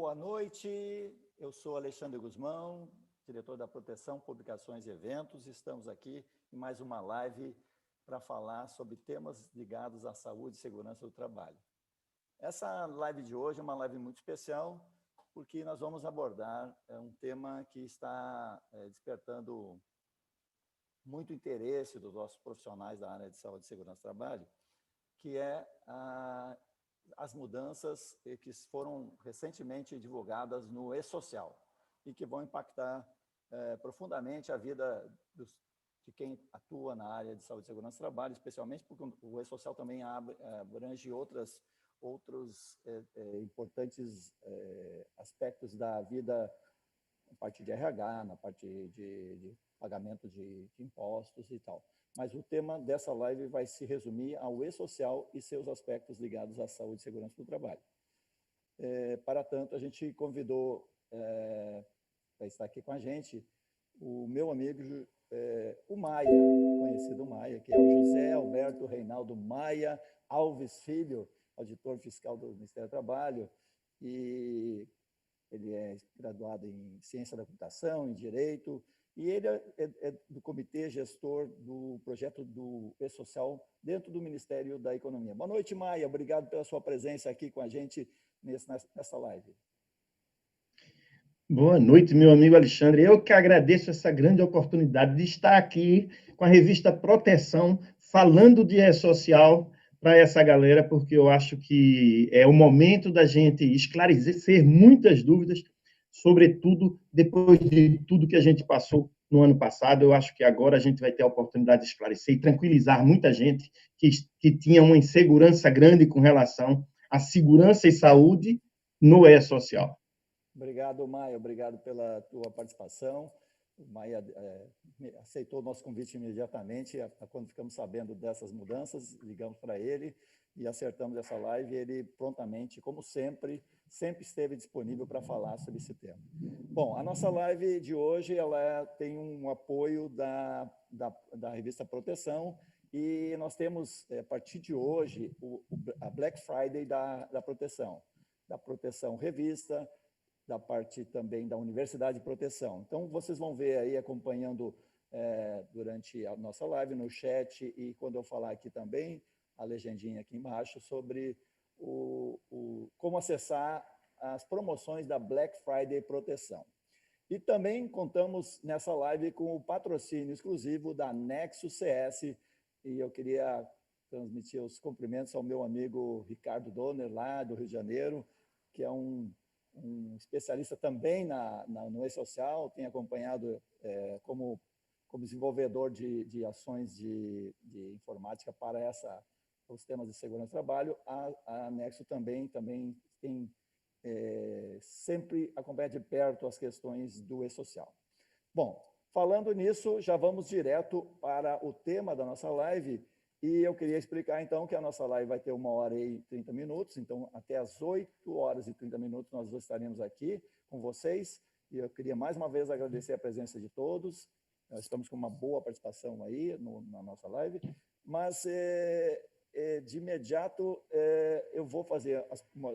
Boa noite, eu sou Alexandre Guzmão, diretor da Proteção, Publicações e Eventos. Estamos aqui em mais uma live para falar sobre temas ligados à saúde e segurança do trabalho. Essa live de hoje é uma live muito especial, porque nós vamos abordar um tema que está despertando muito interesse dos nossos profissionais da área de saúde e segurança do trabalho, que é as mudanças que foram recentemente divulgadas no e-social e que vão impactar profundamente a vida de quem atua na área de saúde e segurança do trabalho, especialmente porque o e-social também abrange outros importantes aspectos da vida, na parte de RH, na parte de pagamento de impostos e tal. Mas o tema dessa live vai se resumir ao e-social e seus aspectos ligados à saúde e segurança do trabalho. Para tanto, a gente convidou para estar aqui com a gente o meu amigo, o Maia, conhecido Maia, que é o José Alberto Reinaldo Maia Alves Filho, auditor fiscal do Ministério do Trabalho, e ele é graduado em Ciência da Computação, em Direito, e ele é do comitê gestor do projeto do e-social dentro do Ministério da Economia. Boa noite, Maia. Obrigado pela sua presença aqui com a gente nessa live. Boa noite, meu amigo Alexandre. Eu que agradeço essa grande oportunidade de estar aqui com a revista Proteção, falando de e-social para essa galera, porque eu acho que é o momento da gente esclarecer muitas dúvidas, sobretudo depois de tudo que a gente passou no ano passado. Eu acho que agora a gente vai ter a oportunidade de esclarecer e tranquilizar muita gente que tinha uma insegurança grande com relação à segurança e saúde no e-social. Obrigado, Maia. Obrigado pela tua participação. O Maia aceitou o nosso convite imediatamente. Quando ficamos sabendo dessas mudanças, ligamos para ele e acertamos essa live. Ele prontamente, como sempre esteve disponível para falar sobre esse tema. Bom, a nossa live de hoje ela tem um apoio da revista Proteção e nós temos, a partir de hoje, a Black Friday da Proteção Revista, da parte também da Universidade de Proteção. Então, vocês vão ver aí, acompanhando durante a nossa live, no chat, e quando eu falar aqui também, a legendinha aqui embaixo, sobre como acessar as promoções da Black Friday Proteção. E também contamos nessa live com o patrocínio exclusivo da Nexus CS, e eu queria transmitir os cumprimentos ao meu amigo Ricardo Donner, lá do Rio de Janeiro, que é um especialista também no e-social, tem acompanhado como desenvolvedor de ações de informática para os temas de segurança do trabalho. A Nexo também tem sempre acompanhado de perto as questões do e-social. Bom, falando nisso, já vamos direto para o tema da nossa live. E eu queria explicar, então, que a nossa live vai ter 1h30, então até às 8h30 nós estaremos aqui com vocês. E eu queria mais uma vez agradecer a presença de todos. Nós estamos com uma boa participação aí na nossa live. Mas, de imediato, eu vou fazer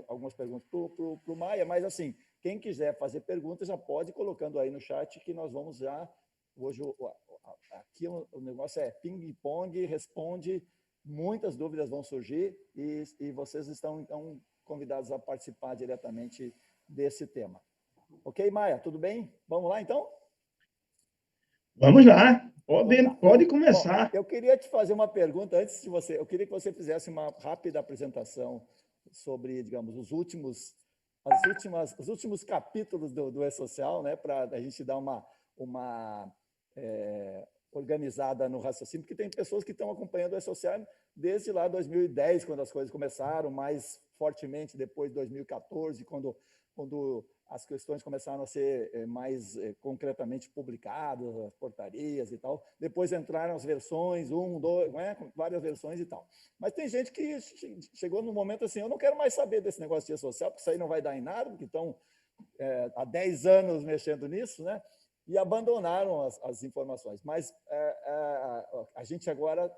algumas perguntas para o Maia, mas, assim, quem quiser fazer perguntas já pode ir colocando aí no chat que nós vamos já... Hoje, aqui o negócio é ping-pong, responde, muitas dúvidas vão surgir e vocês estão, então, convidados a participar diretamente desse tema. Ok, Maia, tudo bem? Vamos lá, então? Vamos lá, pode começar. Bom, eu queria te fazer uma pergunta antes de você. Eu queria que você fizesse uma rápida apresentação sobre, digamos, os últimos capítulos do e-social, né, para a gente dar uma organizada no raciocínio, porque tem pessoas que estão acompanhando o e-social desde lá 2010, quando as coisas começaram, mais fortemente depois de 2014, quando as questões começaram a ser mais concretamente publicadas, as portarias e tal. Depois entraram as versões, 1, 2, várias versões e tal. Mas tem gente que chegou num momento assim, eu não quero mais saber desse negócio de e-social, porque isso aí não vai dar em nada, porque estão há 10 anos mexendo nisso, né? E abandonaram as informações. Mas a gente agora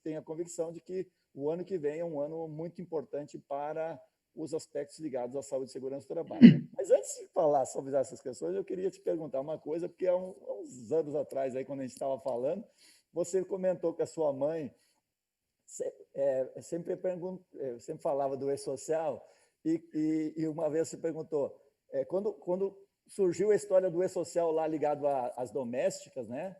tem a convicção de que o ano que vem é um ano muito importante para os aspectos ligados à saúde e segurança do trabalho. Mas antes de falar sobre essas questões, eu queria te perguntar uma coisa, porque há uns anos atrás, aí, quando a gente estava falando, você comentou que a sua mãe sempre falava do e-social, e uma vez se perguntou, quando surgiu a história do e-social lá ligado às domésticas, né?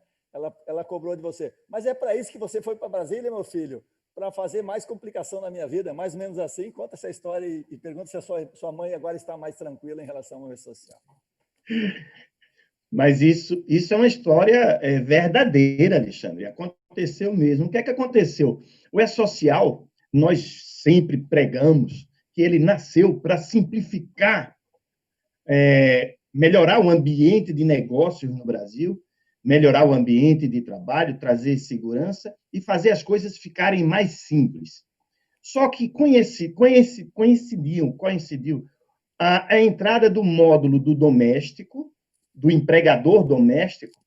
Ela cobrou de você, mas é para isso que você foi para Brasília, meu filho? Para fazer mais complicação na minha vida, mais ou menos assim. Conta essa história e pergunta se a sua mãe agora está mais tranquila em relação ao e-social. Mas isso é uma história verdadeira, Alexandre. Aconteceu mesmo. O que é que aconteceu? O E-Social, nós sempre pregamos que ele nasceu para simplificar, melhorar o ambiente de negócios no Brasil, melhorar o ambiente de trabalho, trazer segurança e fazer as coisas ficarem mais simples. Só que coincidiu a entrada do módulo do doméstico, do empregador doméstico,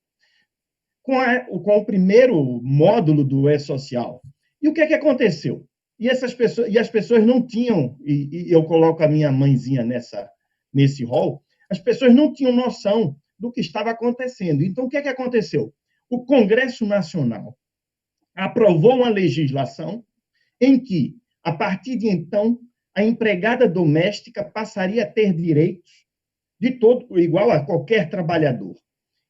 com o primeiro módulo do E-Social. E o que é que aconteceu? E as pessoas não tinham, e eu coloco a minha mãezinha nesse rol, as pessoas não tinham noção do que estava acontecendo. Então, o que é que aconteceu? O Congresso Nacional aprovou uma legislação em que, a partir de então, a empregada doméstica passaria a ter direitos de todo igual a qualquer trabalhador.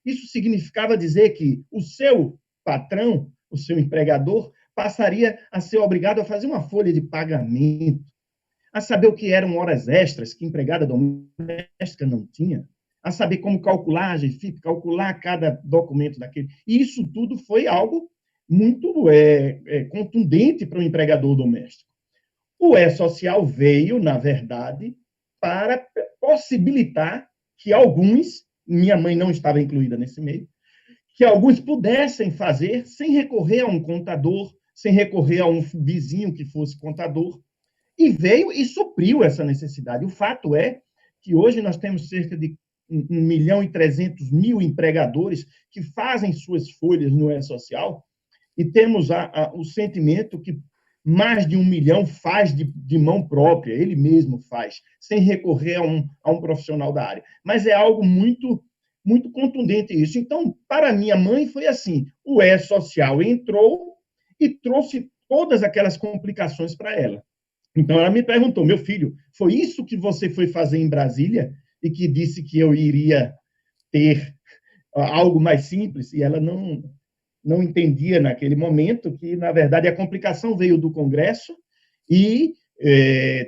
Isso significava dizer que o seu patrão, o seu empregador, passaria a ser obrigado a fazer uma folha de pagamento, a saber o que eram horas extras que empregada doméstica não tinha, a saber como calcular a GFIP, calcular cada documento daquele. E isso tudo foi algo muito contundente para o empregador doméstico. O E-Social veio, na verdade, para possibilitar que alguns, minha mãe não estava incluída nesse meio, que alguns pudessem fazer sem recorrer a um contador, sem recorrer a um vizinho que fosse contador, e veio e supriu essa necessidade. O fato é que hoje nós temos cerca de 1.300.000 empregadores que fazem suas folhas no E-Social, e temos o sentimento que mais de 1 milhão faz de mão própria, ele mesmo faz, sem recorrer a um profissional da área. Mas é algo muito, muito contundente isso. Então, para minha mãe, foi assim: o E-Social entrou e trouxe todas aquelas complicações para ela. Então, ela me perguntou: meu filho, foi isso que você foi fazer em Brasília e que disse que eu iria ter algo mais simples? E ela não entendia naquele momento que, na verdade, a complicação veio do Congresso e,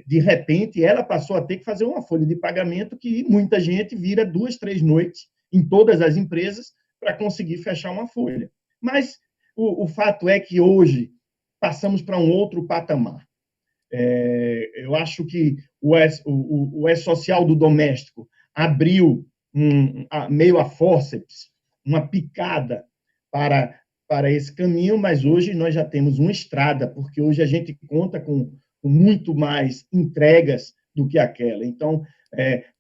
de repente, ela passou a ter que fazer uma folha de pagamento que muita gente vira 2, 3 noites em todas as empresas para conseguir fechar uma folha. Mas o fato é que hoje passamos para um outro patamar. Eu acho que o E-Social do doméstico abriu meio a fórceps, uma picada para esse caminho, mas hoje nós já temos uma estrada, porque hoje a gente conta com muito mais entregas do que aquela. Então,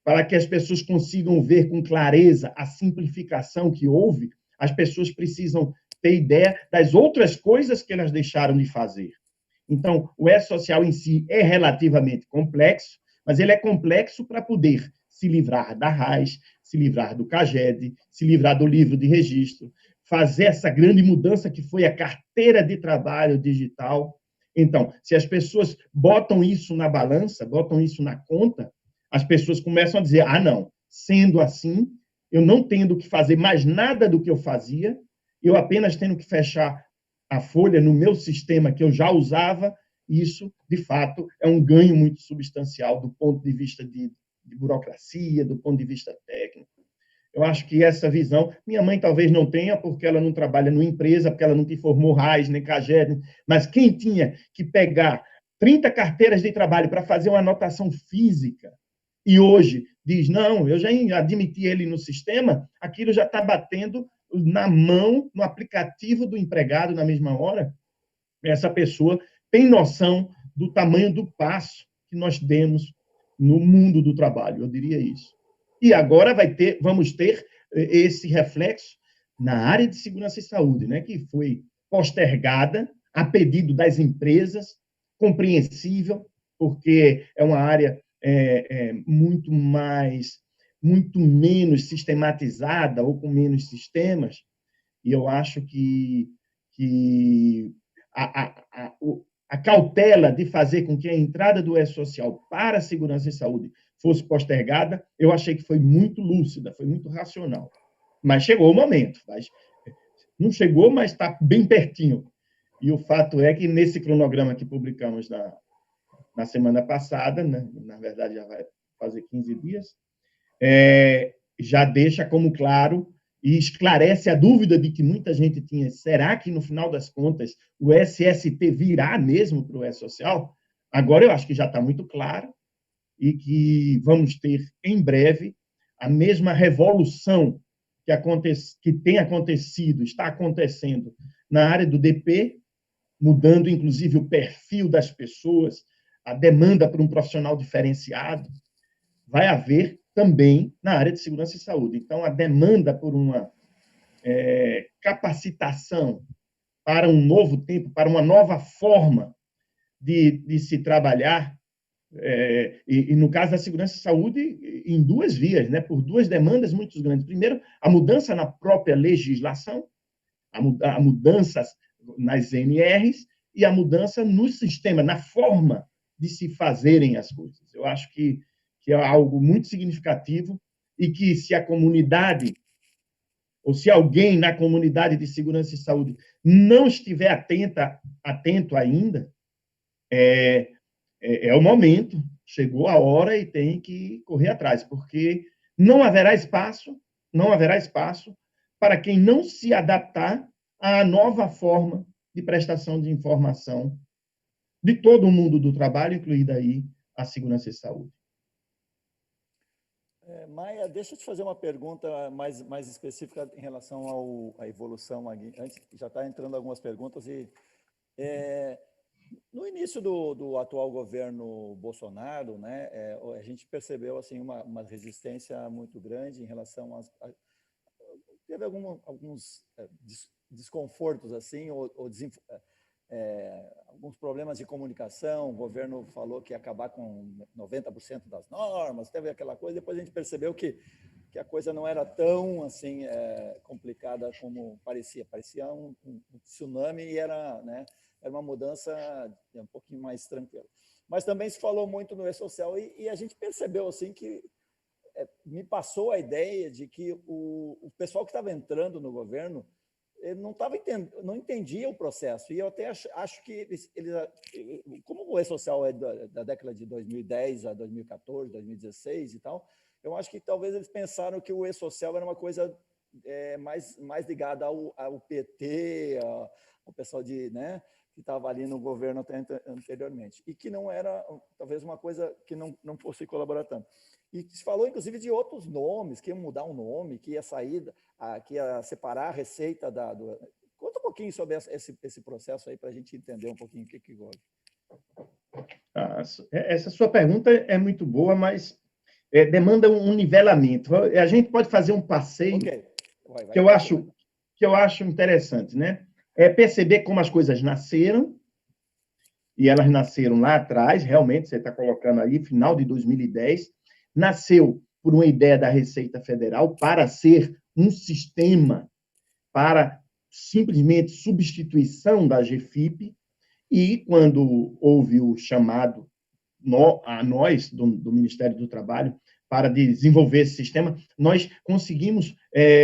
para que as pessoas consigam ver com clareza a simplificação que houve, as pessoas precisam ter ideia das outras coisas que elas deixaram de fazer. Então, o E-Social em si é relativamente complexo, mas ele é complexo para poder se livrar da RAIS, se livrar do CAGED, se livrar do livro de registro, fazer essa grande mudança que foi a carteira de trabalho digital. Então, se as pessoas botam isso na balança, botam isso na conta, as pessoas começam a dizer: ah, não, sendo assim, eu não tendo que fazer mais nada do que eu fazia, eu apenas tendo que fechar a folha no meu sistema que eu já usava, isso, de fato, é um ganho muito substancial do ponto de vista de burocracia, do ponto de vista técnico. Eu acho que essa visão, minha mãe talvez não tenha, porque ela não trabalha numa empresa, porque ela nunca formou RAIS, nem CAGED, mas quem tinha que pegar 30 carteiras de trabalho para fazer uma anotação física, e hoje diz: não, eu já admiti ele no sistema, aquilo já está batendo na mão, no aplicativo do empregado na mesma hora, essa pessoa tem noção do tamanho do passo que nós demos no mundo do trabalho, eu diria isso. E agora vamos ter esse reflexo na área de segurança e saúde, né, que foi postergada a pedido das empresas, compreensível, porque é uma área muito menos sistematizada ou com menos sistemas, e eu acho que a cautela de fazer com que a entrada do E-Social para a segurança e saúde fosse postergada, eu achei que foi muito lúcida, foi muito racional. Mas chegou o momento. Não chegou, mas está bem pertinho. E o fato é que, nesse cronograma que publicamos na semana passada, né, na verdade já vai fazer 15 dias, já deixa como claro e esclarece a dúvida de que muita gente tinha: será que, no final das contas, o SST virá mesmo para o E-Social? Agora eu acho que já está muito claro e que vamos ter, em breve, a mesma revolução que tem acontecido, está acontecendo na área do DP, mudando, inclusive, o perfil das pessoas, a demanda por um profissional diferenciado, vai haver também na área de segurança e saúde. Então, a demanda por uma capacitação para um novo tempo, para uma nova forma de se trabalhar, e no caso da segurança e saúde, em duas vias, né, por duas demandas muito grandes. Primeiro, a mudança na própria legislação, a mudança nas NRs e a mudança no sistema, na forma de se fazerem as coisas. Eu acho que é algo muito significativo e que, se a comunidade, ou se alguém na comunidade de segurança e saúde não estiver atento ainda, é o momento, chegou a hora e tem que correr atrás, porque não haverá espaço para quem não se adaptar à nova forma de prestação de informação de todo o mundo do trabalho, incluída aí a segurança e saúde. Maia, deixa eu te fazer uma pergunta mais específica em relação à evolução. Antes, já está entrando algumas perguntas. No início do atual governo Bolsonaro, né, a gente percebeu assim, uma resistência muito grande em relação teve alguns desconfortos, assim, alguns problemas de comunicação. O governo falou que ia acabar com 90% das normas, teve aquela coisa. Depois a gente percebeu que a coisa não era tão assim complicada como parecia. Parecia um tsunami e era uma mudança um pouquinho mais tranquila. Mas também se falou muito no E-Social e a gente percebeu assim que me passou a ideia de que o pessoal que estava entrando no governo ele não entendia o processo. E eu até acho que como o E-Social é da década de 2010 a 2014, 2016 e tal, eu acho que talvez eles pensaram que o E-Social era uma coisa mais ligada ao PT, ao pessoal que estava ali no governo até anteriormente, e que não era, talvez, uma coisa que não fosse colaborar tanto. E se falou, inclusive, de outros nomes, que iam mudar um nome, que ia sair, que ia separar a receita Conta um pouquinho sobre esse processo aí, para a gente entender um pouquinho o que houve. Essa sua pergunta é muito boa, mas demanda um nivelamento. A gente pode fazer um passeio que eu acho interessante, né? Perceber como as coisas nasceram, e elas nasceram lá atrás, realmente, você está colocando aí, final de 2010, nasceu por uma ideia da Receita Federal para ser um sistema para simplesmente substituição da GFIP, e quando houve o chamado a nós, do Ministério do Trabalho, para desenvolver esse sistema, nós conseguimos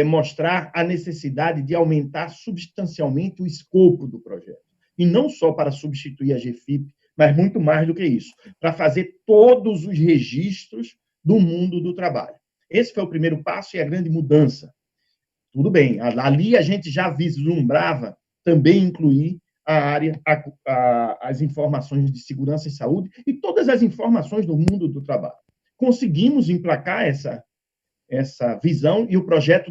mostrar a necessidade de aumentar substancialmente o escopo do projeto. E não só para substituir a GFIP, mas muito mais do que isso, para fazer todos os registros do mundo do trabalho. Esse foi o primeiro passo e a grande mudança. Tudo bem, ali a gente já vislumbrava também incluir a área, as informações de segurança e saúde e todas as informações do mundo do trabalho. Conseguimos emplacar essa visão e o projeto,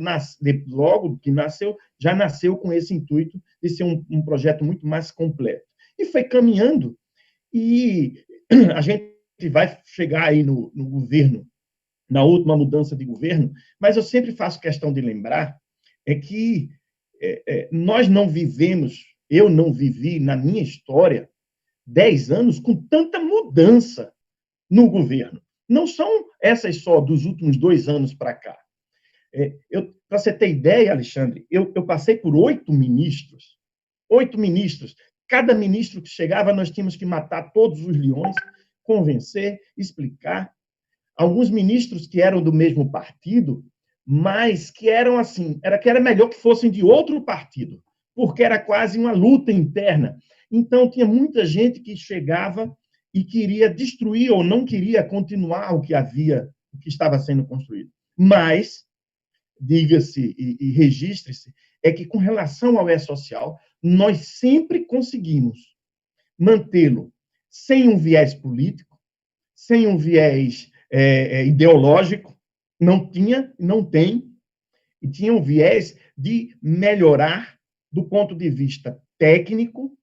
logo que nasceu, já nasceu com esse intuito de ser um projeto muito mais completo. E foi caminhando, e a gente vai chegar aí no governo, na última mudança de governo, mas eu sempre faço questão de lembrar que nós não vivemos, eu não vivi na minha história 10 anos com tanta mudança no governo. não são essas só dos últimos 2 anos para cá. Para você ter ideia, Alexandre, eu passei por 8 ministros. 8 ministros. Cada ministro que chegava, nós tínhamos que matar todos os leões, convencer, explicar. Alguns ministros que eram do mesmo partido, mas que eram assim, que era melhor que fossem de outro partido, porque era quase uma luta interna. Então, tinha muita gente que chegava e queria destruir ou não queria continuar o que estava sendo construído. Mas, diga-se e registre-se, é que, com relação ao E-Social, nós sempre conseguimos mantê-lo sem um viés político, sem um viés ideológico, não tinha, não tem, e tinha um viés de melhorar, do ponto de vista técnico,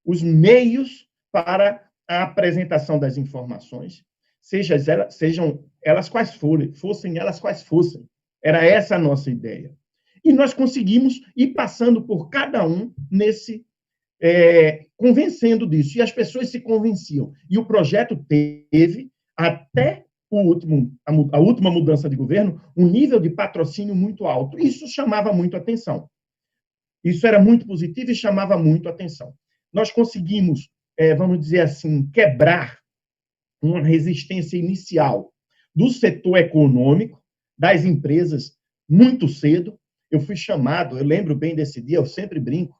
os meios para a apresentação das informações, sejam elas quais forem, fossem elas quais fossem. Era essa a nossa ideia. E nós conseguimos ir passando por cada um convencendo disso. E as pessoas se convenciam. E o projeto teve, até a última mudança de governo, um nível de patrocínio muito alto. Isso chamava muito atenção. Isso era muito positivo e chamava muito atenção. Nós conseguimos, vamos dizer assim, quebrar uma resistência inicial do setor econômico, das empresas, muito cedo. Eu fui chamado, eu lembro bem desse dia, eu sempre brinco,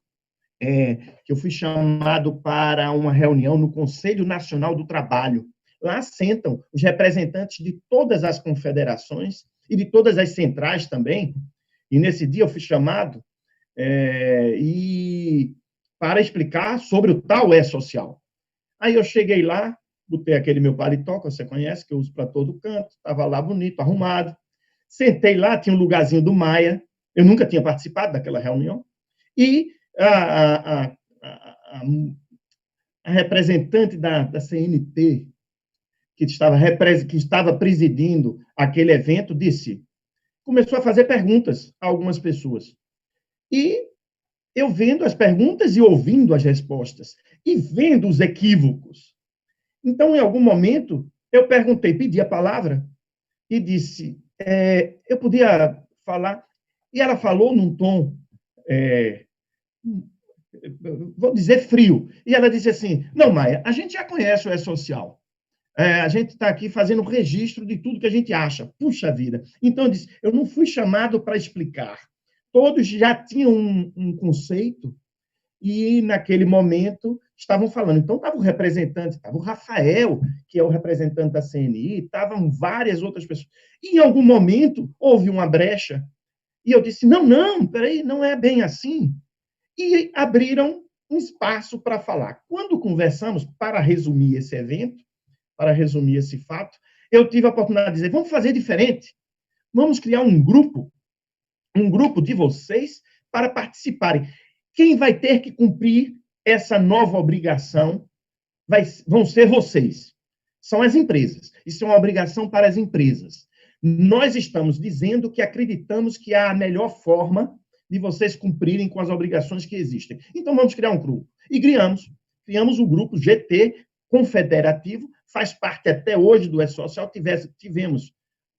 que eu fui chamado para uma reunião no Conselho Nacional do Trabalho. Lá sentam os representantes de todas as confederações e de todas as centrais também. E nesse dia eu fui chamado para explicar sobre o tal E-Social. Aí eu cheguei lá, botei aquele meu paletó, que você conhece, que eu uso para todo canto, estava lá bonito, arrumado. Sentei lá, tinha um lugarzinho do Maia, eu nunca tinha participado daquela reunião, e a representante da CNT, que estava presidindo aquele evento, começou a fazer perguntas a algumas pessoas. E eu vendo as perguntas e ouvindo as respostas, e vendo os equívocos. Então, em algum momento, eu perguntei, pedi a palavra, e disse, eu podia falar? E ela falou num tom, vou dizer, frio. E ela disse assim, não, Maia, a gente já conhece o E-Social. A gente está aqui fazendo registro de tudo que a gente acha. Puxa vida. Então, eu disse, eu não fui chamado para explicar. Todos já tinham um conceito e, naquele momento, estavam falando. Então, estava o representante, estava o Rafael, que é o representante da CNI, estavam várias outras pessoas. E, em algum momento, houve uma brecha. E eu disse, não, peraí, não é bem assim. E abriram um espaço para falar. Quando conversamos, para resumir esse evento, para resumir esse fato, eu tive a oportunidade de dizer, vamos fazer diferente. Vamos criar um grupo de vocês para participarem. Quem vai ter que cumprir essa nova obrigação vão ser vocês. São as empresas. Isso é uma obrigação para as empresas. Nós estamos dizendo que acreditamos que há a melhor forma de vocês cumprirem com as obrigações que existem. Então, vamos criar um grupo. E criamos o grupo GT Confederativo, faz parte até hoje do E-Social. Tivemos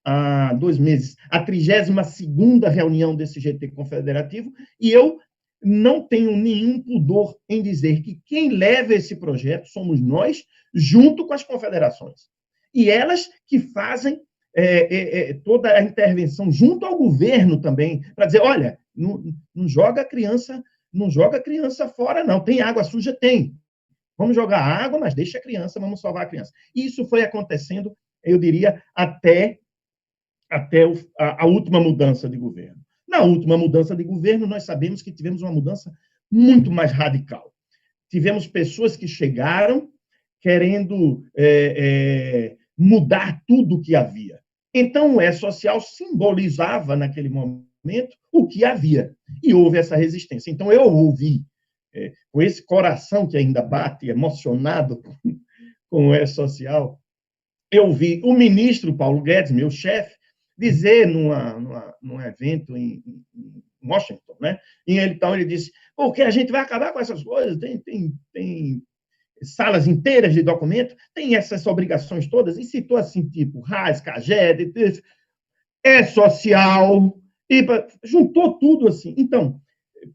há 2 meses a 32ª reunião desse GT Confederativo, e eu não tenho nenhum pudor em dizer que quem leva esse projeto somos nós, junto com as confederações. E elas que fazem toda a intervenção junto ao governo também, para dizer, olha, não joga a criança fora, não. Tem água suja? Tem. Vamos jogar água, mas deixa a criança, vamos salvar a criança. Isso foi acontecendo, eu diria, até a última mudança de governo. Na última mudança de governo, nós sabemos que tivemos uma mudança muito mais radical. Tivemos pessoas que chegaram querendo mudar tudo o que havia. Então, o E-Social simbolizava, naquele momento, o que havia. E houve essa resistência. Então, eu ouvi, com esse coração que ainda bate, emocionado com o E-Social, eu vi o ministro Paulo Guedes, meu chefe, dizer num evento em Washington, né? E então ele disse, porque a gente vai acabar com essas coisas, tem salas inteiras de documento, tem essas obrigações todas, e citou assim, tipo, RAS, CAGED, social, e juntou tudo assim. Então,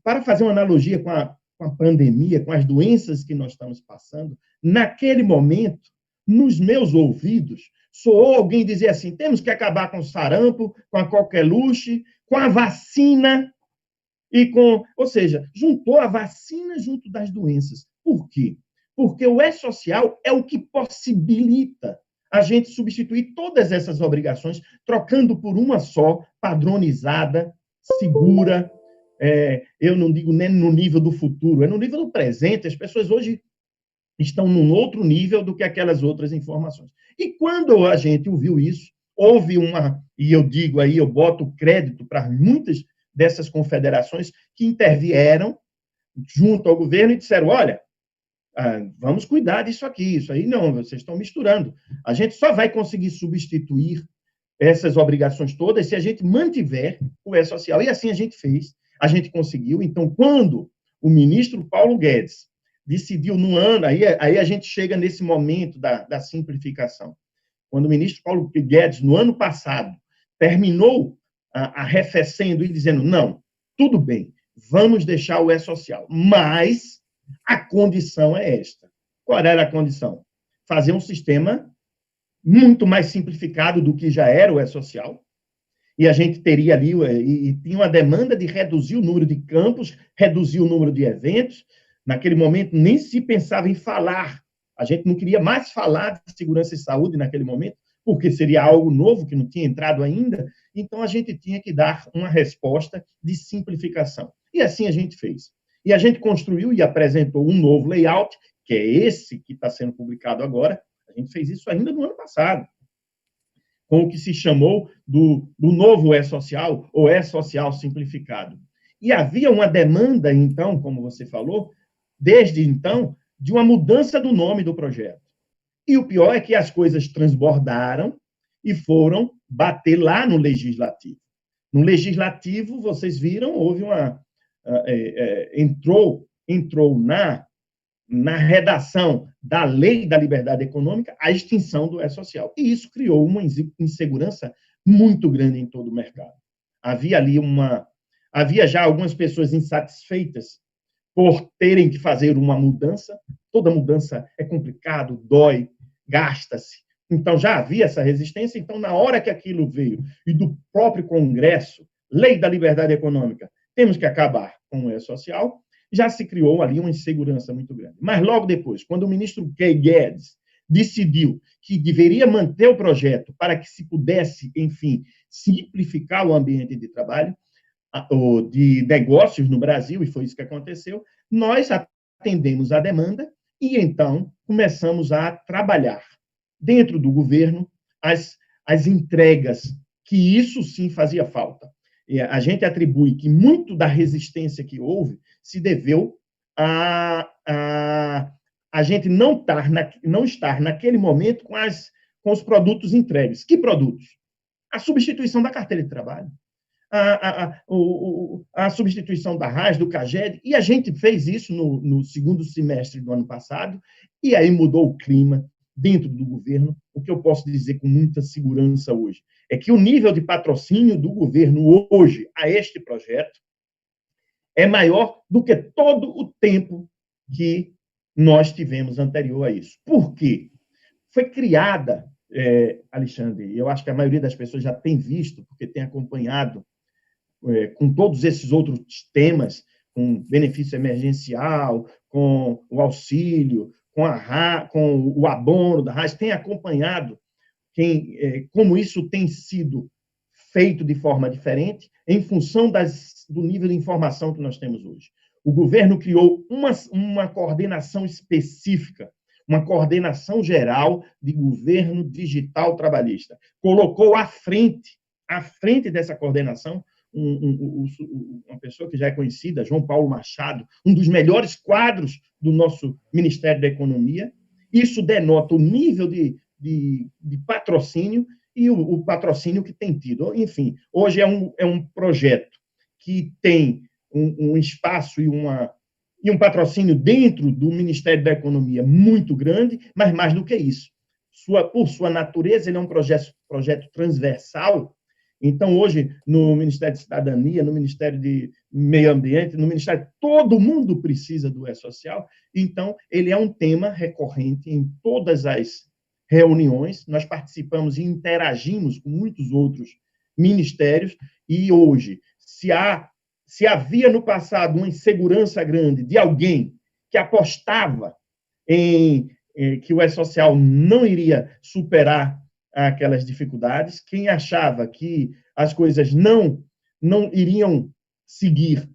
para fazer uma analogia com a pandemia, com as doenças que nós estamos passando, naquele momento, nos meus ouvidos, soou alguém dizer assim: temos que acabar com o sarampo, com a coqueluche, com a vacina, ou seja, juntou a vacina junto das doenças. Por quê? Porque o E-Social é o que possibilita a gente substituir todas essas obrigações, trocando por uma só, padronizada, segura. Eu não digo nem no nível do futuro, é no nível do presente. As pessoas hoje estão num outro nível do que aquelas outras informações. E quando a gente ouviu isso, houve e eu digo aí, eu boto crédito para muitas dessas confederações que intervieram junto ao governo e disseram: olha, vamos cuidar disso aqui, isso aí não, vocês estão misturando. A gente só vai conseguir substituir essas obrigações todas se a gente mantiver o E-Social. E assim a gente fez, a gente conseguiu. Então, quando o ministro Paulo Guedes decidiu no ano, aí a gente chega nesse momento da simplificação. Quando o ministro Paulo Guedes, no ano passado, terminou arrefecendo e dizendo: não, tudo bem, vamos deixar o E-Social, mas a condição é esta. Qual era a condição? Fazer um sistema muito mais simplificado do que já era o E-Social, e a gente teria ali, e tinha uma demanda de reduzir o número de campos, reduzir o número de eventos. Naquele momento, nem se pensava em falar. A gente não queria mais falar de segurança e saúde naquele momento, porque seria algo novo que não tinha entrado ainda. Então, a gente tinha que dar uma resposta de simplificação. E assim a gente fez. E a gente construiu e apresentou um novo layout, que é esse que está sendo publicado agora. A gente fez isso ainda no ano passado, com o que se chamou do novo E-Social, ou E-Social simplificado. E havia uma demanda, então, como você falou, desde então, de uma mudança do nome do projeto. E o pior é que as coisas transbordaram e foram bater lá no Legislativo. No Legislativo, vocês viram, houve entrou na redação da Lei da Liberdade Econômica a extinção do E-Social. E isso criou uma insegurança muito grande em todo o mercado. Havia já algumas pessoas insatisfeitas por terem que fazer uma mudança. Toda mudança é complicado, dói, gasta-se. Então, já havia essa resistência. Então, na hora que aquilo veio, e do próprio Congresso, Lei da Liberdade Econômica, temos que acabar com o E-Social, já se criou ali uma insegurança muito grande. Mas, logo depois, quando o ministro Guedes decidiu que deveria manter o projeto para que se pudesse, enfim, simplificar o ambiente de trabalho, de negócios no Brasil, e foi isso que aconteceu, nós atendemos a demanda e, então, começamos a trabalhar dentro do governo as entregas, que isso sim fazia falta. E a gente atribui que muito da resistência que houve se deveu a gente não estar naquele momento com os produtos entregues. Que produtos? A substituição da carteira de trabalho, a substituição da RAS, do CAGED, e a gente fez isso no segundo semestre do ano passado, e aí mudou o clima dentro do governo. O que eu posso dizer com muita segurança hoje é que o nível de patrocínio do governo hoje a este projeto é maior do que todo o tempo que nós tivemos anterior a isso. Por quê? Foi criada, Alexandre, eu acho que a maioria das pessoas já tem visto, porque tem acompanhado com todos esses outros temas, com benefício emergencial, com o auxílio, com o abono da RAS, tem acompanhado como isso tem sido feito de forma diferente em função do nível de informação que nós temos hoje. O governo criou uma coordenação específica, uma coordenação geral de governo digital trabalhista. Colocou à frente dessa coordenação, uma pessoa que já é conhecida, João Paulo Machado, um dos melhores quadros do nosso Ministério da Economia. Isso denota o nível de patrocínio e o patrocínio que tem tido. Enfim, hoje é um projeto que tem um espaço e e um patrocínio dentro do Ministério da Economia muito grande, mas mais do que isso. Por sua natureza, ele é um projeto transversal. Então, hoje, no Ministério de Cidadania, no Ministério de Meio Ambiente, no Ministério, todo mundo precisa do E-Social. Então, ele é um tema recorrente em todas as reuniões. Nós participamos e interagimos com muitos outros ministérios. E hoje, se havia no passado uma insegurança grande de alguém que apostava em que o E-Social não iria superar aquelas dificuldades, quem achava que as coisas não iriam seguir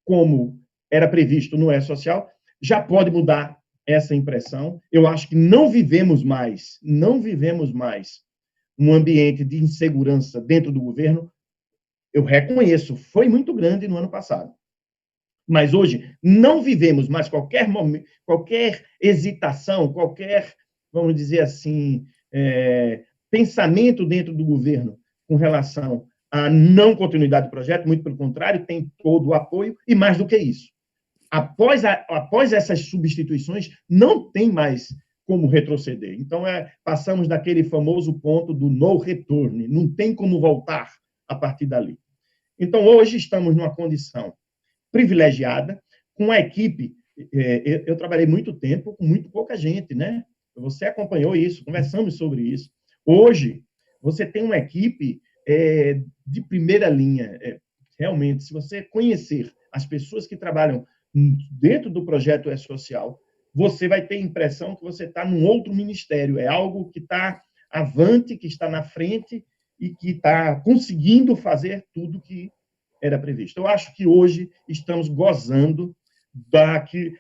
como era previsto no E-Social, já pode mudar essa impressão. Eu acho que não vivemos mais um ambiente de insegurança dentro do governo. Eu reconheço, foi muito grande no ano passado. Mas hoje não vivemos mais qualquer momento, qualquer hesitação, qualquer, vamos dizer assim, pensamento dentro do governo com relação à não continuidade do projeto, muito pelo contrário, tem todo o apoio, e mais do que isso. Após essas substituições, não tem mais como retroceder. Então, passamos daquele famoso ponto do no return, não tem como voltar a partir dali. Então, hoje estamos numa condição privilegiada, com a equipe. Eu trabalhei muito tempo com muito pouca gente, né? Você acompanhou isso, conversamos sobre isso. Hoje, você tem uma equipe de primeira linha. Realmente, se você conhecer as pessoas que trabalham dentro do projeto E-Social, você vai ter a impressão que você está num outro ministério. É algo que está avante, que está na frente e que está conseguindo fazer tudo que era previsto. Eu acho que hoje estamos gozando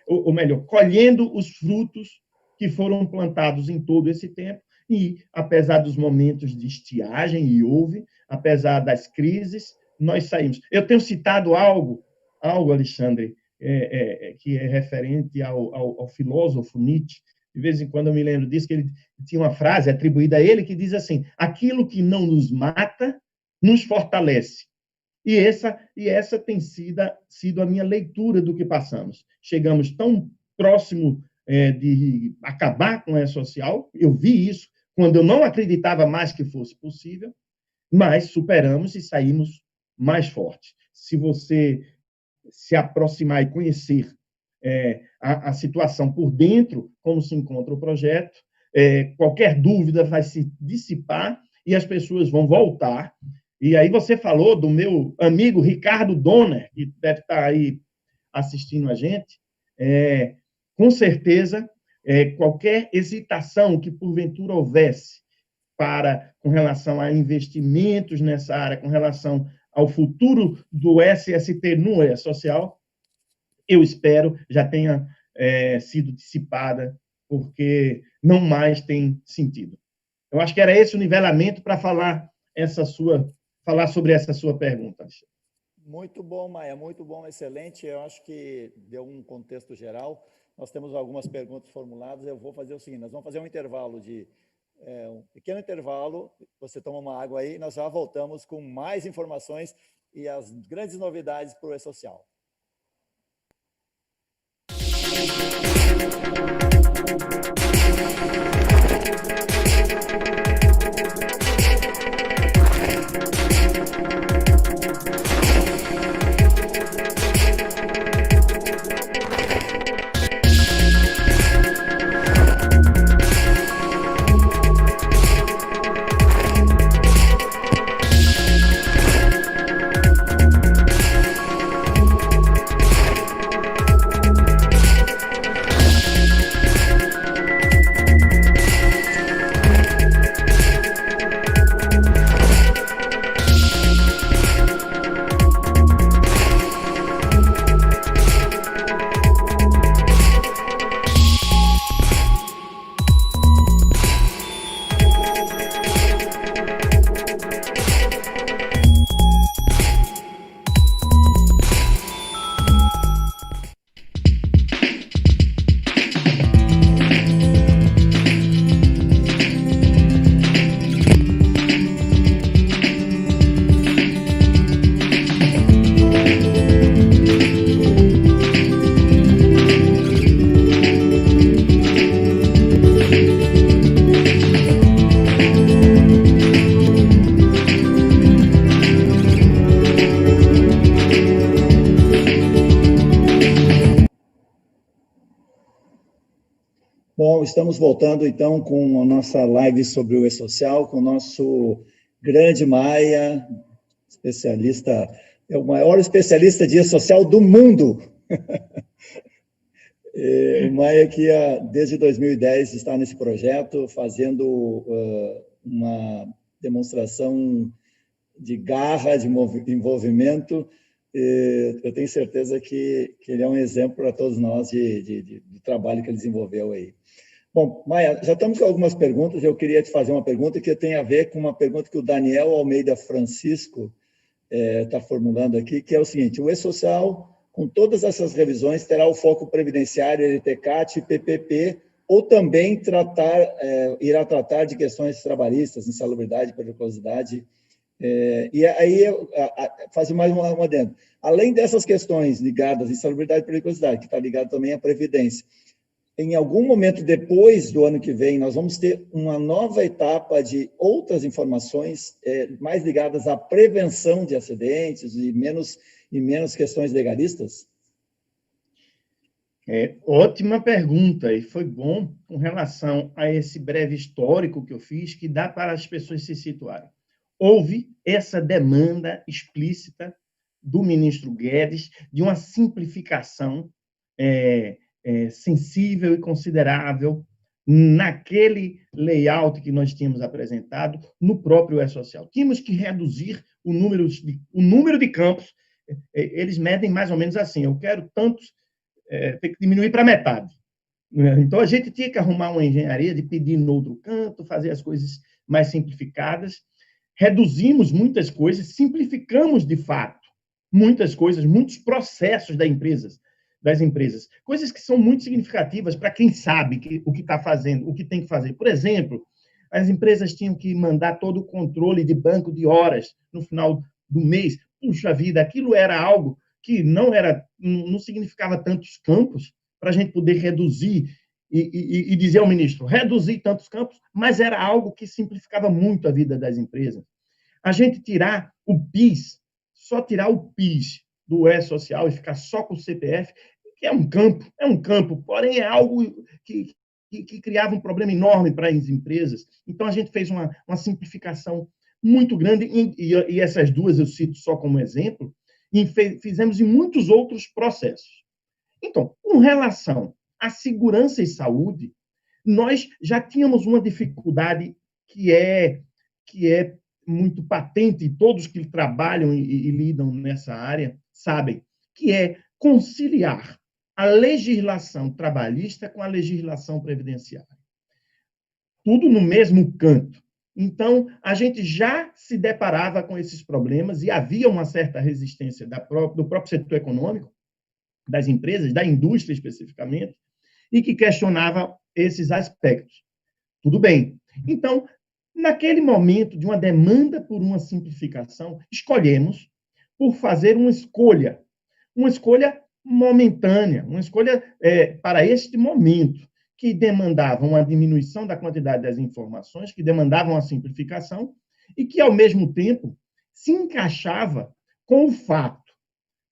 ou melhor, colhendo os frutos que foram plantados em todo esse tempo, e apesar dos momentos de estiagem, e houve, apesar das crises, nós saímos. Eu tenho citado algo, Alexandre, que é referente ao filósofo Nietzsche. De vez em quando eu me lembro disso, que ele tinha uma frase atribuída a ele que diz assim: aquilo que não nos mata nos fortalece. E essa tem sido a minha leitura do que passamos. Chegamos tão próximo de acabar com a E-Social. Eu vi isso quando eu não acreditava mais que fosse possível, mas superamos e saímos mais fortes. Se você se aproximar e conhecer a situação por dentro, como se encontra o projeto, qualquer dúvida vai se dissipar e as pessoas vão voltar. E aí você falou do meu amigo Ricardo Donner, que deve estar aí assistindo a gente. Com certeza, qualquer hesitação que porventura houvesse com relação a investimentos nessa área, com relação ao futuro do SST no E-Social, eu espero já tenha sido dissipada, porque não mais tem sentido. Eu acho que era esse o nivelamento para falar sobre essa sua pergunta, Alexandre. Muito bom, Maia, muito bom, excelente. Eu acho que deu um contexto geral. Nós temos algumas perguntas formuladas. Eu vou fazer o seguinte: nós vamos fazer um intervalo um pequeno intervalo. Você toma uma água aí, nós já voltamos com mais informações e as grandes novidades para o E-Social. Bom, estamos voltando então com a nossa live sobre o E-Social, com o nosso grande Maia, especialista, é o maior especialista de E-Social do mundo. O Maia, que desde 2010 está nesse projeto, fazendo uma demonstração de garra, de envolvimento. Eu tenho certeza que ele é um exemplo para todos nós do trabalho que ele desenvolveu aí. Bom, Maia, já estamos com algumas perguntas. Eu queria te fazer uma pergunta que tem a ver com uma pergunta que o Daniel Almeida Francisco está formulando aqui, que é o seguinte: o E-Social, com todas essas revisões, terá o foco previdenciário, LTCAT, PPP, ou também irá tratar de questões trabalhistas, insalubridade, periculosidade. E aí, fazer mais um adendo. Além dessas questões ligadas à insalubridade e periculosidade, que está ligado também à Previdência, em algum momento depois do ano que vem, nós vamos ter uma nova etapa de outras informações mais ligadas à prevenção de acidentes e menos questões legalistas? Ótima pergunta, e foi bom com relação a esse breve histórico que eu fiz, que dá para as pessoas se situarem. Houve essa demanda explícita do ministro Guedes de uma simplificação sensível e considerável naquele layout que nós tínhamos apresentado no próprio E-Social. Tínhamos que reduzir o número de campos. Eles medem mais ou menos assim: eu quero tantos, tem que diminuir para metade. Então, a gente tinha que arrumar uma engenharia de pedir no outro canto, fazer as coisas mais simplificadas. Reduzimos muitas coisas, simplificamos, de fato, muitas coisas, muitos processos das empresas, coisas que são muito significativas para quem sabe o que está fazendo, o que tem que fazer. Por exemplo, as empresas tinham que mandar todo o controle de banco de horas no final do mês. Puxa vida, aquilo era algo que não significava tantos campos para a gente poder reduzir e dizer ao ministro, reduzir tantos campos, mas era algo que simplificava muito a vida das empresas. A gente tirar o PIS, só tirar o PIS do E-Social e ficar só com o CPF, que é um campo, porém é algo que criava um problema enorme para as empresas. Então, a gente fez uma simplificação muito grande, e essas duas eu cito só como exemplo, e fizemos em muitos outros processos. Então, com relação à segurança e saúde, nós já tínhamos uma dificuldade que é muito patente, e todos que trabalham e lidam nessa área sabem, que é conciliar a legislação trabalhista com a legislação previdenciária. Tudo no mesmo canto. Então, a gente já se deparava com esses problemas e havia uma certa resistência do próprio setor econômico, das empresas, da indústria especificamente, e que questionava esses aspectos. Tudo bem. Então, naquele momento de uma demanda por uma simplificação, escolhemos por fazer uma escolha momentânea, uma escolha para este momento, que demandava uma diminuição da quantidade das informações, que demandava uma simplificação, e que, ao mesmo tempo, se encaixava com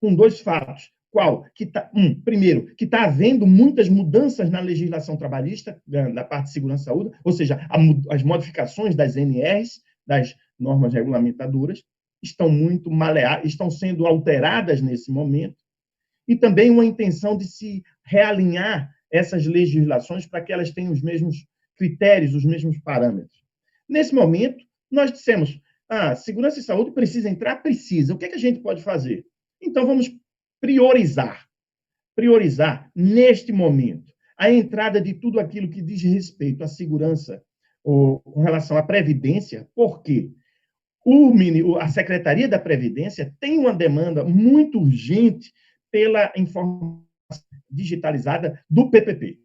com dois fatos. Qual? Primeiro, que está havendo muitas mudanças na legislação trabalhista, da parte de segurança e saúde, ou seja, as modificações das NRs, das normas regulamentadoras, estão sendo alteradas nesse momento, e também uma intenção de se realinhar essas legislações para que elas tenham os mesmos critérios, os mesmos parâmetros. Nesse momento, nós dissemos, segurança e saúde precisa entrar? Precisa. O que a gente pode fazer? Então, vamos priorizar neste momento a entrada de tudo aquilo que diz respeito à segurança com relação à Previdência. Por quê? A Secretaria da Previdência tem uma demanda muito urgente pela informação digitalizada do PPP,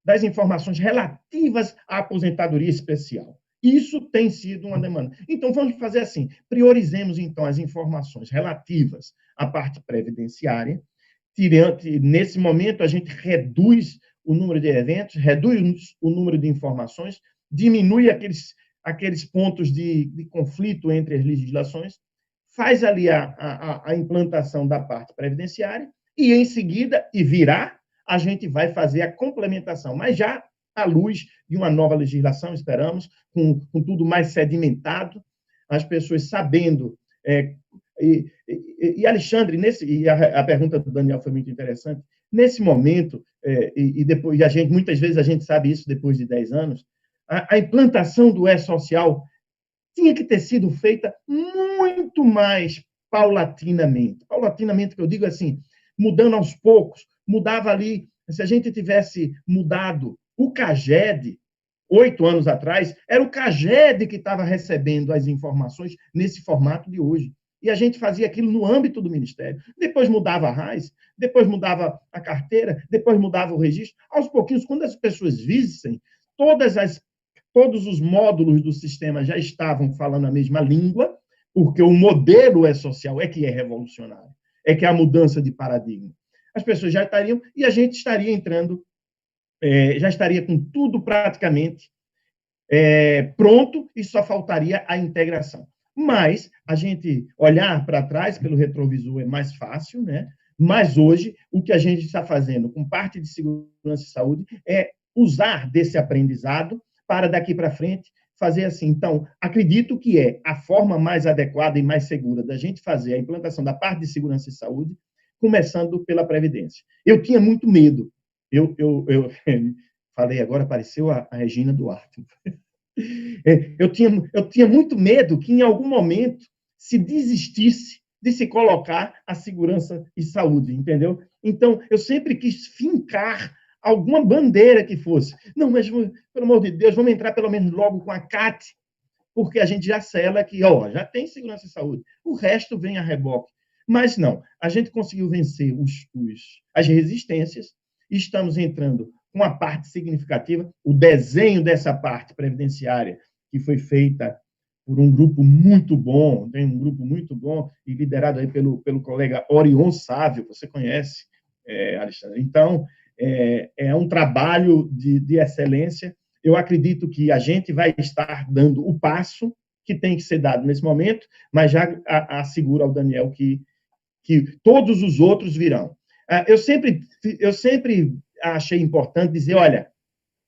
das informações relativas à aposentadoria especial. Isso tem sido uma demanda. Então, vamos fazer assim, priorizemos, então, as informações relativas à parte previdenciária. Nesse momento, a gente reduz o número de eventos, reduz o número de informações, diminui aqueles pontos de conflito entre as legislações, faz ali a implantação da parte previdenciária e, em seguida, a gente vai fazer a complementação, mas já à luz de uma nova legislação, esperamos, com tudo mais sedimentado, as pessoas sabendo. E Alexandre, a pergunta do Daniel foi muito interessante, nesse momento, depois, muitas vezes a gente sabe isso depois de 10 anos, a implantação do e-social tinha que ter sido feita muito mais paulatinamente. Paulatinamente, que eu digo assim, mudando aos poucos, mudava ali. Se a gente tivesse mudado o CAGED, 8 anos atrás, era o CAGED que estava recebendo as informações nesse formato de hoje. E a gente fazia aquilo no âmbito do Ministério. Depois mudava a RAIS, depois mudava a carteira, depois mudava o registro. Aos pouquinhos, quando as pessoas vissem, todos os módulos do sistema já estavam falando a mesma língua, porque o modelo e-social é que é revolucionário, é que é a mudança de paradigma. As pessoas já estariam, e a gente estaria entrando, já estaria com tudo praticamente pronto e só faltaria a integração. Mas a gente olhar para trás pelo retrovisor é mais fácil, né? Mas hoje, o que a gente está fazendo com parte de segurança e saúde é usar desse aprendizado para daqui para frente fazer assim. Então, acredito que é a forma mais adequada e mais segura da gente fazer a implantação da parte de segurança e saúde, começando pela Previdência. Eu tinha muito medo. Eu falei agora, apareceu a Regina Duarte. Eu tinha muito medo que, em algum momento, se desistisse de se colocar a segurança e saúde, entendeu? Então, eu sempre quis fincar alguma bandeira que fosse. Não, mas, pelo amor de Deus, vamos entrar pelo menos logo com a CAT, porque a gente já sela que, já tem segurança e saúde. O resto vem a reboque. Mas não, a gente conseguiu vencer as resistências, e estamos entrando com uma parte significativa, o desenho dessa parte previdenciária, que foi feita por um grupo muito bom, tem um grupo muito bom, e liderado aí pelo colega Orion Sávio, você conhece, Alexandre. Então, é um trabalho de excelência. Eu acredito que a gente vai estar dando o passo que tem que ser dado nesse momento, mas já asseguro ao Daniel que todos os outros virão. Eu sempre achei importante dizer, olha,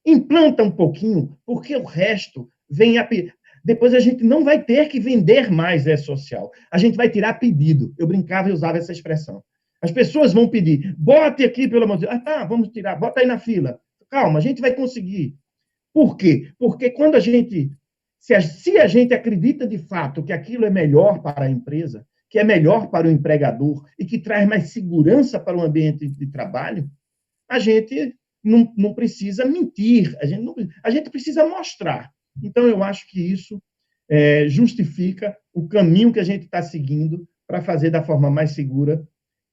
implanta um pouquinho, porque o resto vem a... Depois a gente não vai ter que vender mais social. A gente vai tirar pedido. Eu brincava e usava essa expressão. As pessoas vão pedir, bote aqui, pelo amor de Deus. Tá, vamos tirar, bota aí na fila. Calma, a gente vai conseguir. Por quê? Porque quando se a gente acredita de fato que aquilo é melhor para a empresa, que é melhor para o empregador e que traz mais segurança para o ambiente de trabalho, a gente não precisa mentir, a gente precisa mostrar. Então, eu acho que isso justifica o caminho que a gente está seguindo para fazer da forma mais segura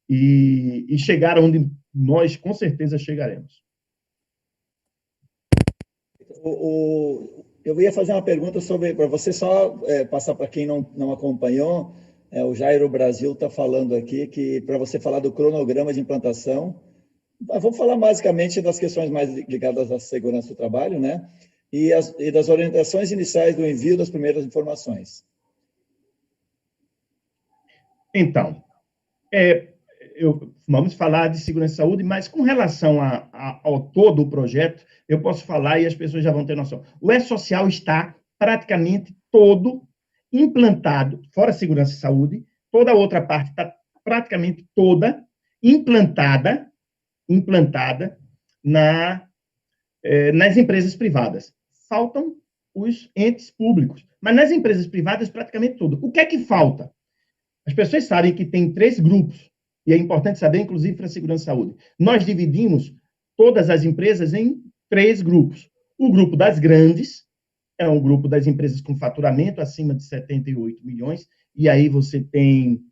e chegar onde nós, com certeza, chegaremos. Eu ia fazer uma pergunta para você só passar para quem não acompanhou. O Jairo Brasil está falando aqui que para você falar do cronograma de implantação, vamos falar basicamente das questões mais ligadas à segurança do trabalho, né? E das orientações iniciais do envio das primeiras informações. Então, vamos falar de segurança e saúde, mas com relação ao todo o projeto, eu posso falar e as pessoas já vão ter noção. O e-social está praticamente todo implantado, fora segurança e saúde, toda a outra parte está praticamente toda implantada nas empresas privadas. Faltam os entes públicos, mas nas empresas privadas praticamente tudo. O que é que falta? As pessoas sabem que tem 3 grupos, e é importante saber, inclusive, para a segurança e saúde. Nós dividimos todas as empresas em 3 grupos. O grupo das grandes, é um grupo das empresas com faturamento acima de 78 milhões, e aí você tem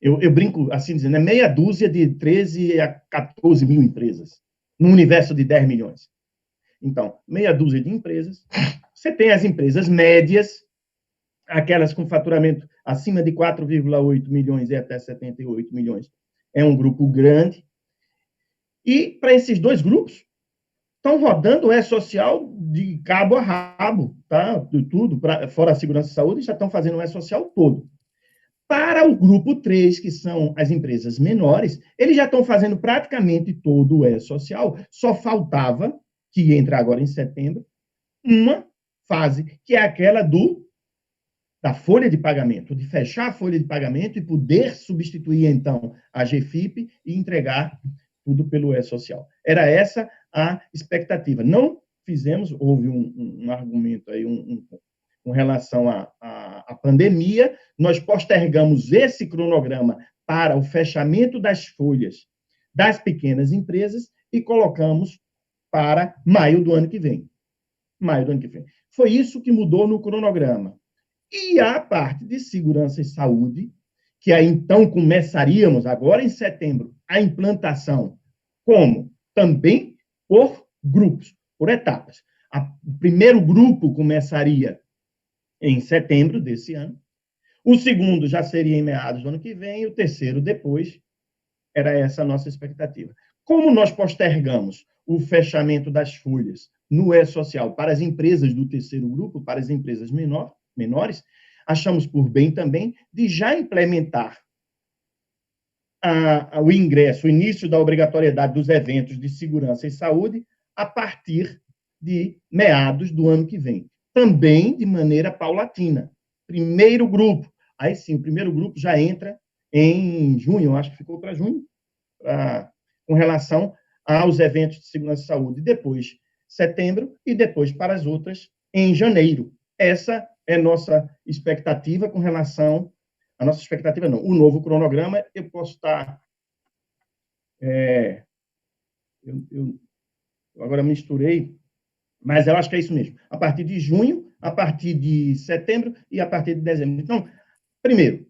eu brinco assim, dizendo, meia dúzia de 13 a 14 mil empresas, num universo de 10 milhões. Então, meia dúzia de empresas. Você tem as empresas médias, aquelas com faturamento acima de 4,8 milhões e até 78 milhões. É um grupo grande. E, para esses 2 grupos, estão rodando o e-social de cabo a rabo, tá? De tudo, fora a segurança e saúde, já estão fazendo o e-social todo. Para o grupo 3, que são as empresas menores, eles já estão fazendo praticamente todo o E-Social, só faltava, que entra agora em setembro, uma fase, que é aquela da folha de pagamento, de fechar a folha de pagamento e poder substituir, então, a GFIP e entregar tudo pelo E-Social. Era essa a expectativa. Não fizemos, houve um argumento aí, com relação à pandemia, nós postergamos esse cronograma para o fechamento das folhas das pequenas empresas e colocamos para maio do ano que vem. Maio do ano que vem. Foi isso que mudou no cronograma. E a parte de segurança e saúde, que aí então começaríamos, agora em setembro, a implantação, como? Também por grupos, por etapas. O primeiro grupo começaria em setembro desse ano, o segundo já seria em meados do ano que vem, e o terceiro depois. Era essa a nossa expectativa. Como nós postergamos o fechamento das folhas no E-Social para as empresas do terceiro grupo, para as empresas menores, achamos por bem também de já implementar o ingresso, o início da obrigatoriedade dos eventos de segurança e saúde a partir de meados do ano que vem. Também de maneira paulatina. Primeiro grupo. Aí sim, o primeiro grupo já entra em junho, acho que ficou para junho, com relação aos eventos de segurança e saúde. Depois, setembro, e depois para as outras em janeiro. Essa é nossa expectativa com relação... A nossa expectativa não. O novo cronograma, eu posso estar... eu agora misturei, mas eu acho que é isso mesmo. A partir de junho, a partir de setembro e a partir de dezembro. Então, primeiro,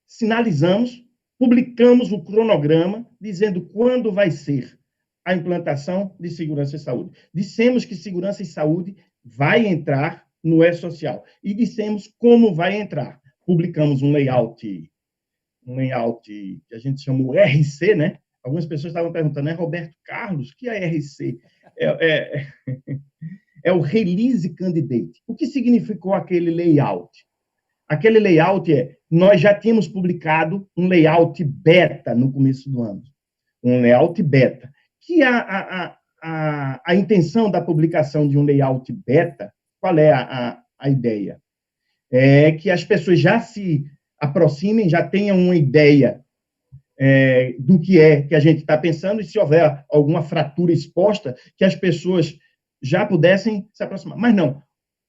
sinalizamos, publicamos o cronograma dizendo quando vai ser a implantação de segurança e saúde. Dissemos que segurança e saúde vai entrar no E-Social e dissemos como vai entrar. Publicamos um layout que a gente chamou RC, né? Algumas pessoas estavam perguntando, né, Roberto Carlos, o que é RC? É o Release Candidate. O que significou aquele layout? Aquele layout nós já tínhamos publicado um layout beta no começo do ano. Um layout beta. Que a intenção da publicação de um layout beta, qual é a ideia? É que as pessoas já se aproximem, já tenham uma ideia do que é que a gente está pensando, e se houver alguma fratura exposta, que as pessoas já pudessem se aproximar. Mas não,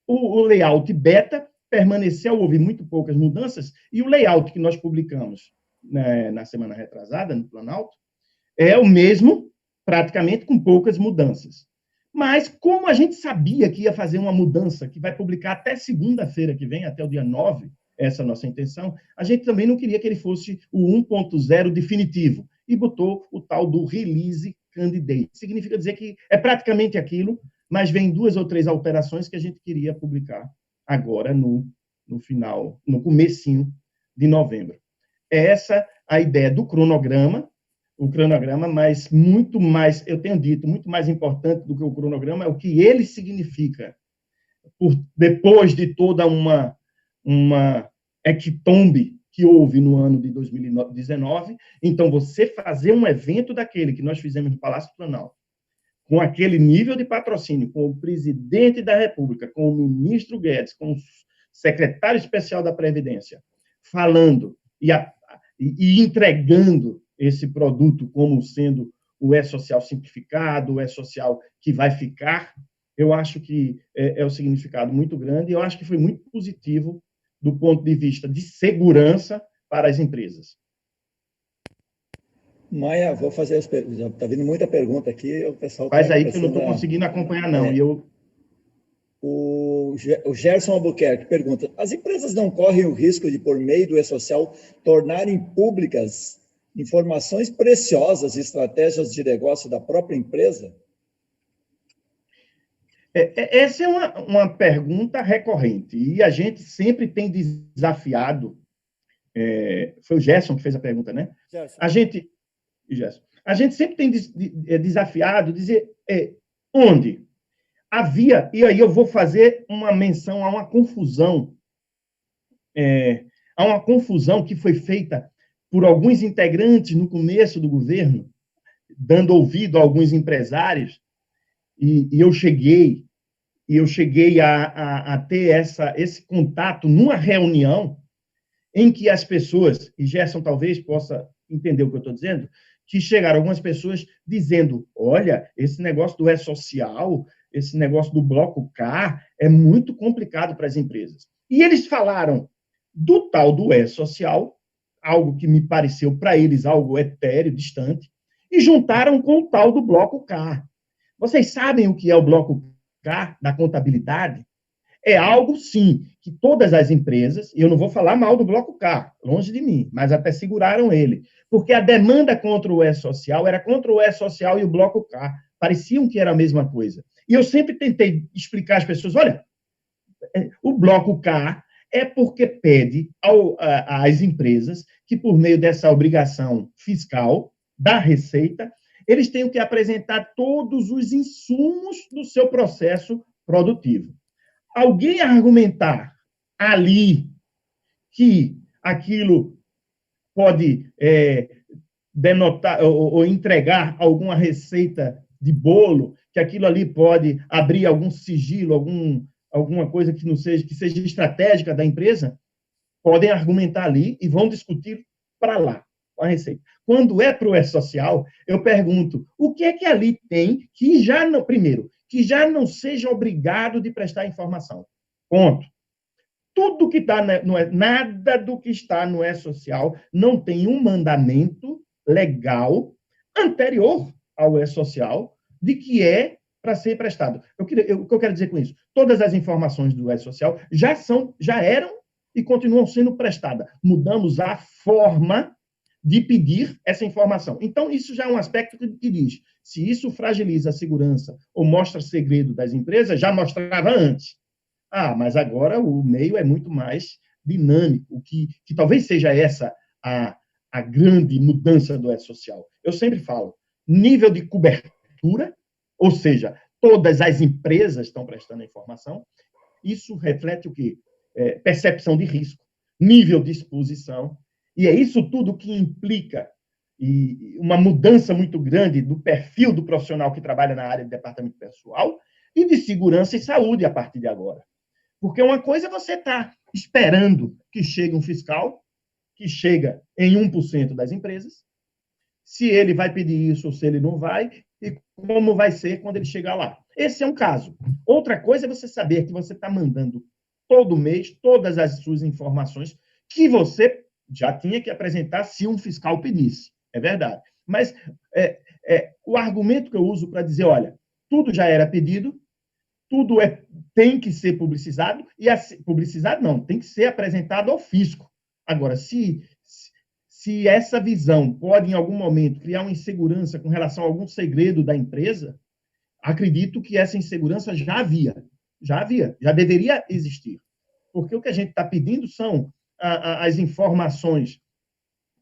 o layout beta permaneceu, houve muito poucas mudanças, e o layout que nós publicamos na semana retrasada, no Planalto, é o mesmo, praticamente, com poucas mudanças. Mas, como a gente sabia que ia fazer uma mudança, que vai publicar até segunda-feira que vem, até o dia 9, essa é a nossa intenção, a gente também não queria que ele fosse o 1.0 definitivo, e botou o tal do Release Candidate. Significa dizer que é praticamente aquilo, mas vem 2 ou 3 alterações que a gente queria publicar agora no final, no comecinho de novembro. É essa a ideia do cronograma, o cronograma, mas muito mais, eu tenho dito, muito mais importante do que o cronograma é o que ele significa depois de toda uma hecatombe que houve no ano de 2019. Então, você fazer um evento daquele que nós fizemos no Palácio do Planalto, com aquele nível de patrocínio, com o presidente da República, com o ministro Guedes, com o secretário especial da Previdência, falando e entregando esse produto como sendo o E-Social simplificado, o E-Social que vai ficar, eu acho que é um significado muito grande, e eu acho que foi muito positivo do ponto de vista de segurança para as empresas. Maia, vou fazer as perguntas. Está vindo muita pergunta aqui, o pessoal Faz aí que eu não estou conseguindo acompanhar, não. O Gerson Albuquerque pergunta: as empresas não correm o risco de, por meio do E-Social, tornarem públicas informações preciosas e estratégias de negócio da própria empresa? Essa é uma pergunta recorrente, e a gente sempre tem desafiado. Foi o Gerson que fez a pergunta, né? Gerson. A gente sempre tem desafiado dizer onde havia, e aí eu vou fazer uma menção a uma confusão Há uma confusão que foi feita por alguns integrantes no começo do governo, dando ouvido a alguns empresários, e eu cheguei a ter esse contato numa reunião em que as pessoas, e Gerson talvez possa entender o que eu estou dizendo, que chegaram algumas pessoas dizendo, olha, esse negócio do E-Social, esse negócio do Bloco K é muito complicado para as empresas. E eles falaram do tal do E-Social, algo que me pareceu para eles algo etéreo, distante, e juntaram com o tal do Bloco K. Vocês sabem o que é o Bloco K da contabilidade? É algo, sim, que todas as empresas, e eu não vou falar mal do Bloco K, longe de mim, mas até seguraram ele, porque a demanda contra o E-Social era contra o E-Social e o Bloco K, pareciam que era a mesma coisa. E eu sempre tentei explicar às pessoas, olha, o Bloco K é porque pede às empresas que, por meio dessa obrigação fiscal da Receita, eles tenham que apresentar todos os insumos do seu processo produtivo. Alguém argumentar ali que aquilo pode denotar ou entregar alguma receita de bolo, que aquilo ali pode abrir algum sigilo, alguma coisa que não seja, que seja estratégica da empresa, podem argumentar ali e vão discutir para lá, com a receita. Quando é para o E-Social, eu pergunto, o que é que ali tem que já não, primeiro, que já não seja obrigado de prestar informação. Ponto. Tudo que está nada do que está no E-Social não tem um mandamento legal anterior ao E-Social de que é para ser prestado. O que eu quero dizer com isso? Todas as informações do E-Social já eram e continuam sendo prestadas. Mudamos a forma de pedir essa informação. Então, isso já é um aspecto que diz, se isso fragiliza a segurança ou mostra segredo das empresas, já mostrava antes. Mas agora o meio é muito mais dinâmico, que talvez seja essa a grande mudança do E-Social. Eu sempre falo, nível de cobertura, ou seja, todas as empresas estão prestando informação, isso reflete o quê? Percepção de risco, nível de exposição, e é isso tudo que implica uma mudança muito grande do perfil do profissional que trabalha na área de departamento pessoal e de segurança e saúde a partir de agora. Porque uma coisa é você estar esperando que chegue um fiscal, que chega em 1% das empresas, se ele vai pedir isso ou se ele não vai, e como vai ser quando ele chegar lá. Esse é um caso. Outra coisa é você saber que você está mandando todo mês todas as suas informações que você já tinha que apresentar se um fiscal pedisse. É verdade. Mas o argumento que eu uso para dizer, olha, tudo já era pedido, tudo tem que ser publicizado, publicizado não, tem que ser apresentado ao fisco. Agora, se essa visão pode, em algum momento, criar uma insegurança com relação a algum segredo da empresa, acredito que essa insegurança já deveria existir. Porque o que a gente está pedindo são as informações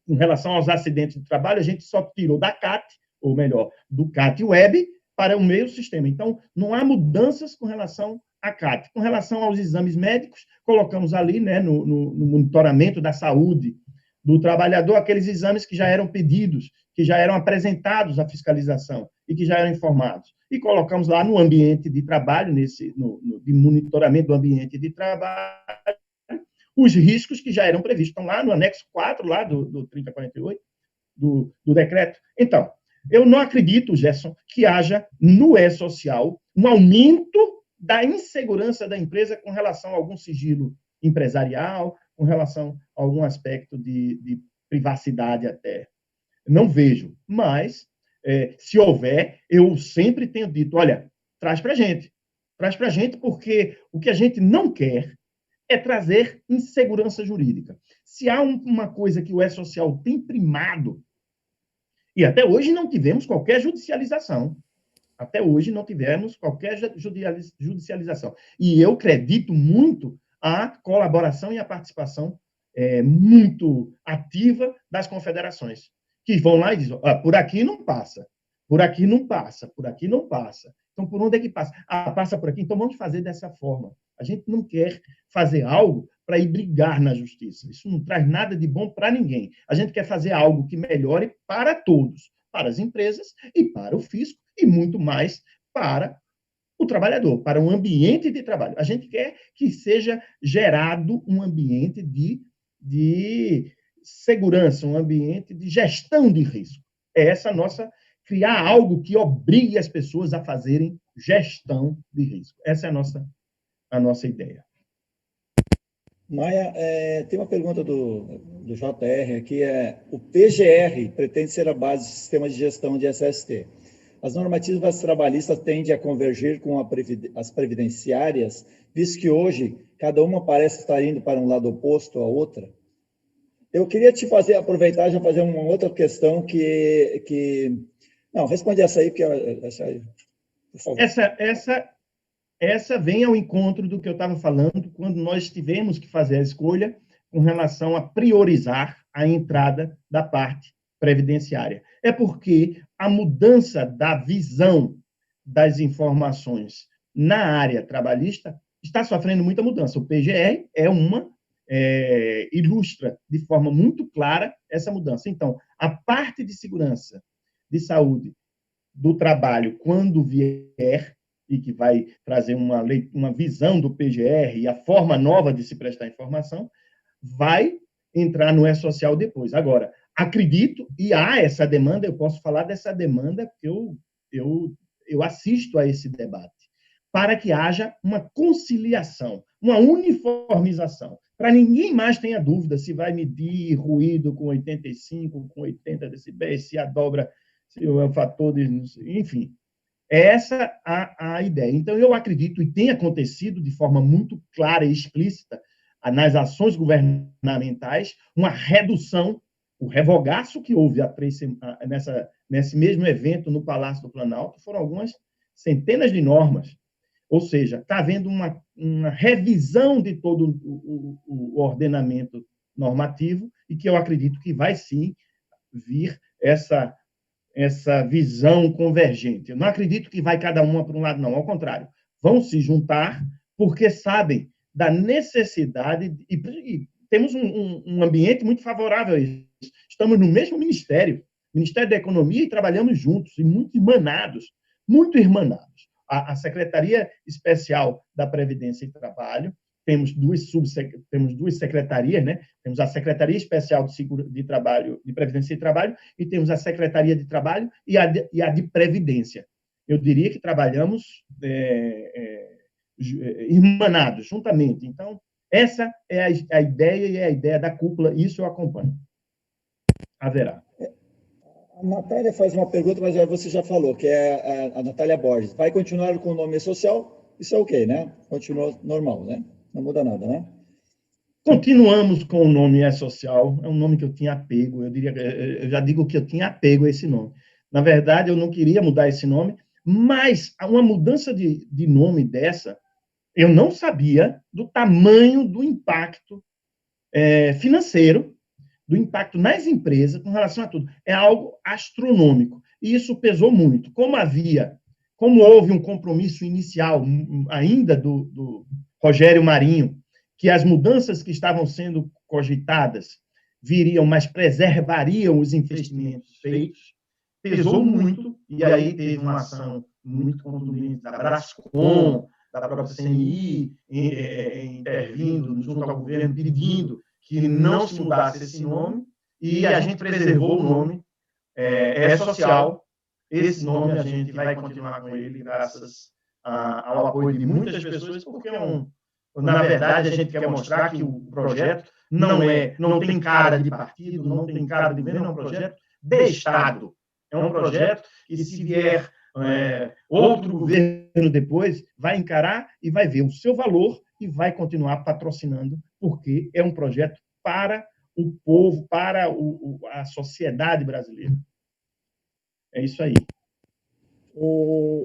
com relação aos acidentes de trabalho, a gente só tirou da CAT, ou melhor, do CAT Web, para o meio sistema. Então, não há mudanças com relação à CAT. Com relação aos exames médicos, colocamos ali, né, no monitoramento da saúde do trabalhador, aqueles exames que já eram pedidos, que já eram apresentados à fiscalização e que já eram informados. E colocamos lá no ambiente de trabalho, de monitoramento do ambiente de trabalho, os riscos que já eram previstos. Estão lá no anexo 4, lá do 3048, do decreto. Então, eu não acredito, Gerson, que haja no E-Social um aumento da insegurança da empresa com relação a algum sigilo empresarial, com relação a algum aspecto de privacidade até. Não vejo, mas se houver, eu sempre tenho dito, olha, traz para a gente, porque o que a gente não quer é trazer insegurança jurídica. Se há uma coisa que o E-Social tem primado, e até hoje não tivemos qualquer judicialização. Até hoje não tivemos qualquer judicialização. E eu acredito muito a colaboração e a participação muito ativa das confederações, que vão lá e dizem, por aqui não passa, por aqui não passa, por aqui não passa. Então, por onde é que passa? Passa por aqui, então vamos fazer dessa forma. A gente não quer fazer algo para ir brigar na justiça. Isso não traz nada de bom para ninguém. A gente quer fazer algo que melhore para todos, para as empresas e para o fisco, e muito mais para o trabalhador, para um ambiente de trabalho. A gente quer que seja gerado um ambiente de segurança, um ambiente de gestão de risco. É essa nossa, criar algo que obrigue as pessoas a fazerem gestão de risco. Essa é a nossa ideia. Maia, tem uma pergunta do JR aqui, o PGR pretende ser a base do sistema de gestão de SST. As normativas trabalhistas tendem a convergir com as previdenciárias, visto que hoje cada uma parece estar indo para um lado oposto à outra. Eu queria aproveitar e já fazer uma outra questão Não, responde essa aí, por favor. Essa vem ao encontro do que eu estava falando quando nós tivemos que fazer a escolha com relação a priorizar a entrada da parte previdenciária. É porque a mudança da visão das informações na área trabalhista está sofrendo muita mudança. O PGR ilustra de forma muito clara essa mudança. Então, a parte de segurança, de saúde, do trabalho, quando vier, e que vai trazer uma visão do PGR e a forma nova de se prestar informação, vai entrar no E-Social depois. Agora, acredito, e há essa demanda, eu posso falar dessa demanda, porque eu assisto a esse debate, para que haja uma conciliação, uma uniformização, para ninguém mais tenha dúvida se vai medir ruído com 85, com 80 decibéis, se a dobra, se o fator de... Enfim, essa a ideia. Então, eu acredito, e tem acontecido de forma muito clara e explícita nas ações governamentais, uma redução, o revogaço que houve nesse mesmo evento no Palácio do Planalto, foram algumas centenas de normas. Ou seja, está havendo uma revisão de todo o ordenamento normativo e que eu acredito que vai, sim, vir essa visão convergente. Eu não acredito que vai cada uma para um lado, não. Ao contrário, vão se juntar porque sabem da necessidade e temos um ambiente muito favorável a isso. Estamos no mesmo Ministério da Economia, e trabalhamos juntos e muito irmanados. A Secretaria Especial da Previdência e Trabalho, temos duas secretarias, né? Temos a Secretaria Especial de Trabalho, de Previdência e Trabalho, e temos a Secretaria de Trabalho e a de Previdência. Eu diria que trabalhamos irmanados, juntamente. Então, essa é a ideia, e é a ideia da cúpula, isso eu acompanho. Haverá. A Natália faz uma pergunta, mas você já falou, que é a Natália Borges. Vai continuar com o nome social? Isso é ok, né? Continua normal, né? Não muda nada, né? Continuamos com o nome E-Social, é um nome que eu tinha apego, eu já digo que eu tinha apego a esse nome. Na verdade, eu não queria mudar esse nome, mas uma mudança de nome dessa, eu não sabia do tamanho do impacto financeiro, do impacto nas empresas com relação a tudo. É algo astronômico. E isso pesou muito. Como houve um compromisso inicial ainda do Rogério Marinho, que as mudanças que estavam sendo cogitadas viriam, mas preservariam os investimentos feitos, pesou muito, e aí teve uma ação muito contundente da Brascom, da própria CNI, intervindo junto ao governo, pedindo que não se mudasse esse nome, e a gente preservou o nome, social. Esse nome a gente vai continuar com ele, graças ao apoio de muitas pessoas, porque na verdade, a gente quer mostrar que o projeto não tem cara de partido, não tem cara de governo, é um projeto de Estado. É um projeto que, se vier outro governo depois, vai encarar e vai ver o seu valor e vai continuar patrocinando, porque é um projeto para o povo, para a sociedade brasileira. É isso aí.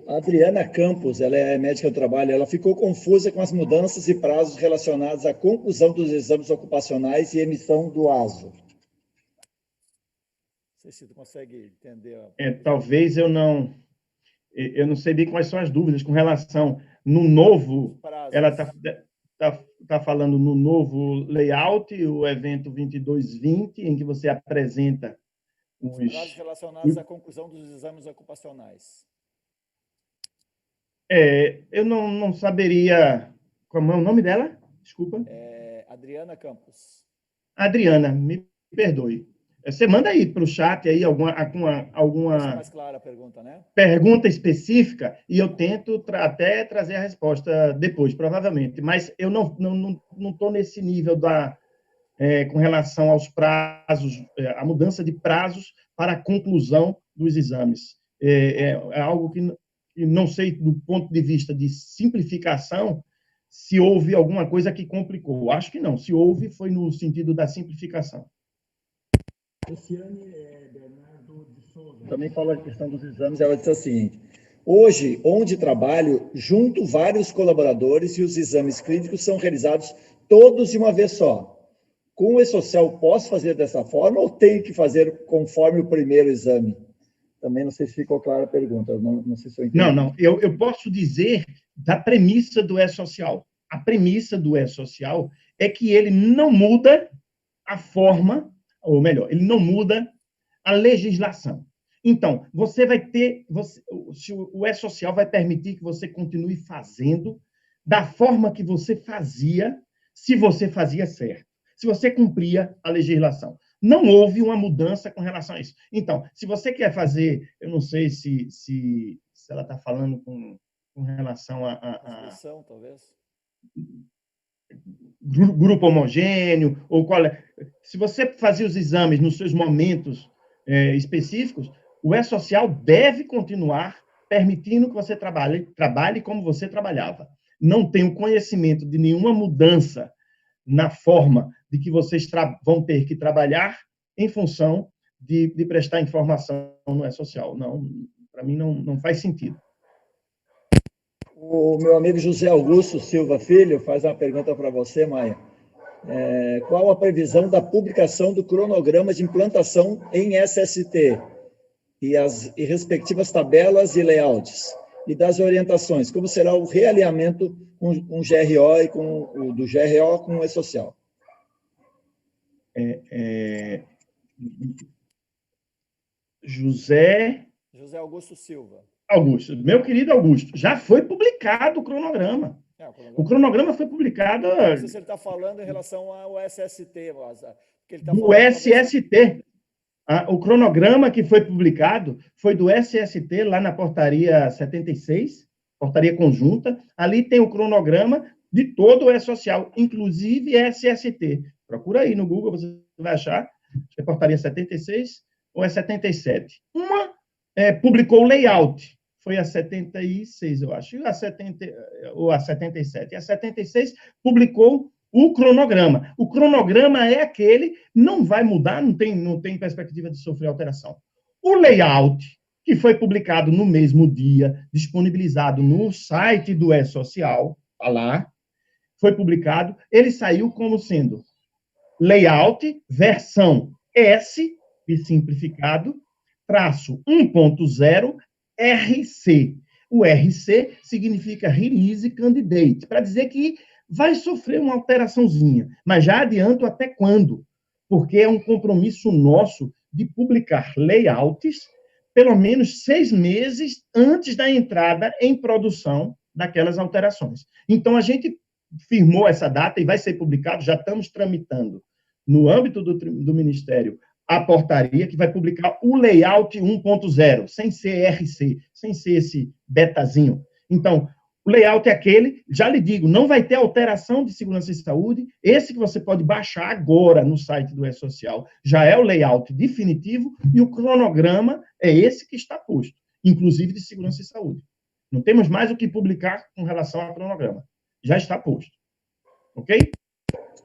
A Adriana Campos, ela é médica do trabalho, ela ficou confusa com as mudanças e prazos relacionados à conclusão dos exames ocupacionais e emissão do ASO. Não sei se você consegue entender. Talvez eu não sei bem quais são as dúvidas com relação no novo. Ela está está falando no novo layout, o evento 2220, em que você apresenta os prazos relacionados à conclusão dos exames ocupacionais. Eu não saberia como é o nome dela, desculpa. Adriana Campos. Adriana, me perdoe. Você manda aí para o chat aí alguma Deixa mais clara a pergunta, né? Pergunta específica e eu tento até trazer a resposta depois, provavelmente. Mas eu não estou nesse nível com relação aos prazos, a mudança de prazos para a conclusão dos exames. É algo que não sei, do ponto de vista de simplificação, se houve alguma coisa que complicou. Acho que não. Se houve, foi no sentido da simplificação. Luciane Bernardo de Souza também fala a questão dos exames. Ela disse o seguinte: hoje, onde trabalho, junto vários colaboradores e os exames clínicos são realizados todos de uma vez só. Com o E-Social, posso fazer dessa forma ou tenho que fazer conforme o primeiro exame? Também não sei se ficou clara a pergunta. Não sei se eu entendi. Não. Eu posso dizer da premissa do E-Social. A premissa do E-Social é que ele não muda a forma, ou melhor, ele não muda a legislação. Então, você vai ter... o E-Social vai permitir que você continue fazendo da forma que você fazia, se você fazia certo, se você cumpria a legislação. Não houve uma mudança com relação a isso. Então, se você quer fazer, eu não sei se ela está falando com relação a inscrição, talvez. Grupo homogêneo, ou qual é. Se você fazia os exames nos seus momentos específicos, o E-Social deve continuar permitindo que você trabalhe como você trabalhava. Não tenho conhecimento de nenhuma mudança na forma de que vocês vão ter que trabalhar em função de prestar informação no E-Social. Não, para mim não faz sentido. O meu amigo José Augusto Silva Filho faz uma pergunta para você, Maia. Qual a previsão da publicação do cronograma de implantação em SST e respectivas tabelas e layouts? E das orientações, como será o realinhamento com o GRO e do GRO com o E-Social? José Augusto Silva. Augusto, meu querido Augusto, já foi publicado o cronograma. O cronograma foi publicado... Não sei se ele está falando em relação ao SST. Do SST. O cronograma que foi publicado foi do SST, lá na portaria 76, portaria conjunta. Ali tem o cronograma de todo o E-Social, inclusive SST. Procura aí no Google, você vai achar. É portaria 76 ou é 77. Uma publicou o layout, foi a 76, eu acho, ou a 77. E a 76 publicou o cronograma. O cronograma é aquele, não vai mudar, não tem perspectiva de sofrer alteração. O layout, que foi publicado no mesmo dia, disponibilizado no site do E-Social, está lá, foi publicado, ele saiu como sendo layout, versão S, e simplificado, traço 1.0, RC. O RC significa Release Candidate, para dizer que vai sofrer uma alteraçãozinha, mas já adianto até quando, porque é um compromisso nosso de publicar layouts pelo menos 6 meses antes da entrada em produção daquelas alterações. Então, a gente firmou essa data e vai ser publicado, já estamos tramitando no âmbito do Ministério a portaria que vai publicar o layout 1.0, sem ser RC, sem ser esse betazinho. Então, o layout é aquele, já lhe digo, não vai ter alteração de segurança e saúde, esse que você pode baixar agora no site do E-Social, já é o layout definitivo e o cronograma é esse que está posto, inclusive de segurança e saúde. Não temos mais o que publicar com relação ao cronograma, já está posto. Ok?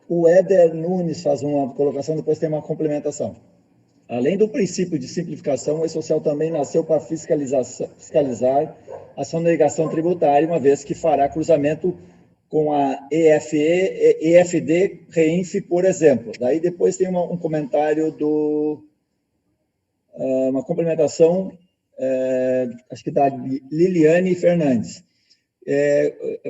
O Éder Nunes faz uma colocação, depois tem uma complementação. Além do princípio de simplificação, o E-Social também nasceu para fiscalizar a sonegação tributária, uma vez que fará cruzamento com a EFD Reinf, por exemplo. Daí depois tem um comentário uma complementação, acho que da Liliane Fernandes.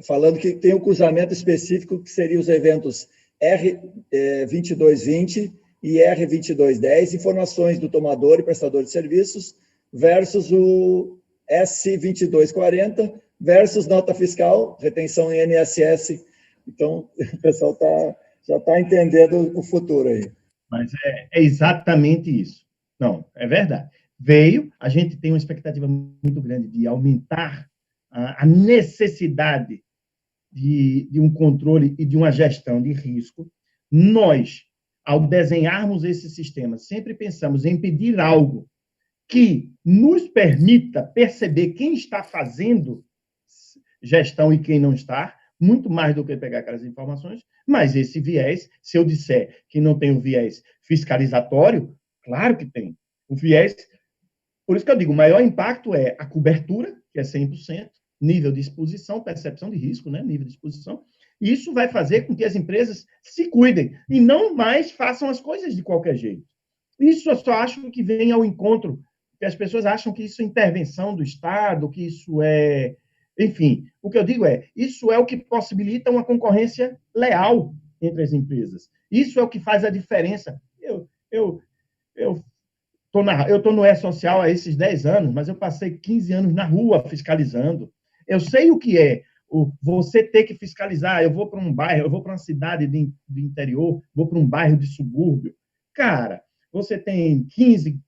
falando que tem um cruzamento específico que seria os eventos R2220 e R2210, informações do tomador e prestador de serviços, versus o S2240, versus nota fiscal, retenção em INSS. Então, o pessoal já está entendendo o futuro aí. Mas é exatamente isso. Não, é verdade. A gente tem uma expectativa muito grande de aumentar a necessidade de um controle e de uma gestão de risco. Nós, ao desenharmos esse sistema, sempre pensamos em pedir algo que nos permita perceber quem está fazendo gestão e quem não está, muito mais do que pegar aquelas informações, mas esse viés, se eu disser que não tem o viés fiscalizatório, claro que tem. O viés, por isso que eu digo, o maior impacto é a cobertura, que é 100%, nível de exposição, percepção de risco, né? Nível de exposição. E isso vai fazer com que as empresas se cuidem e não mais façam as coisas de qualquer jeito. Isso eu só acho que vem ao encontro, que as pessoas acham que isso é intervenção do Estado, que isso é... Enfim, o que eu digo isso é o que possibilita uma concorrência leal entre as empresas. Isso é o que faz a diferença. Eu estou no E-Social há esses 10 anos, mas eu passei 15 anos na rua fiscalizando. Eu sei o que é você ter que fiscalizar. Eu vou para um bairro, eu vou para uma cidade de interior, vou para um bairro de subúrbio. Cara, você tem 15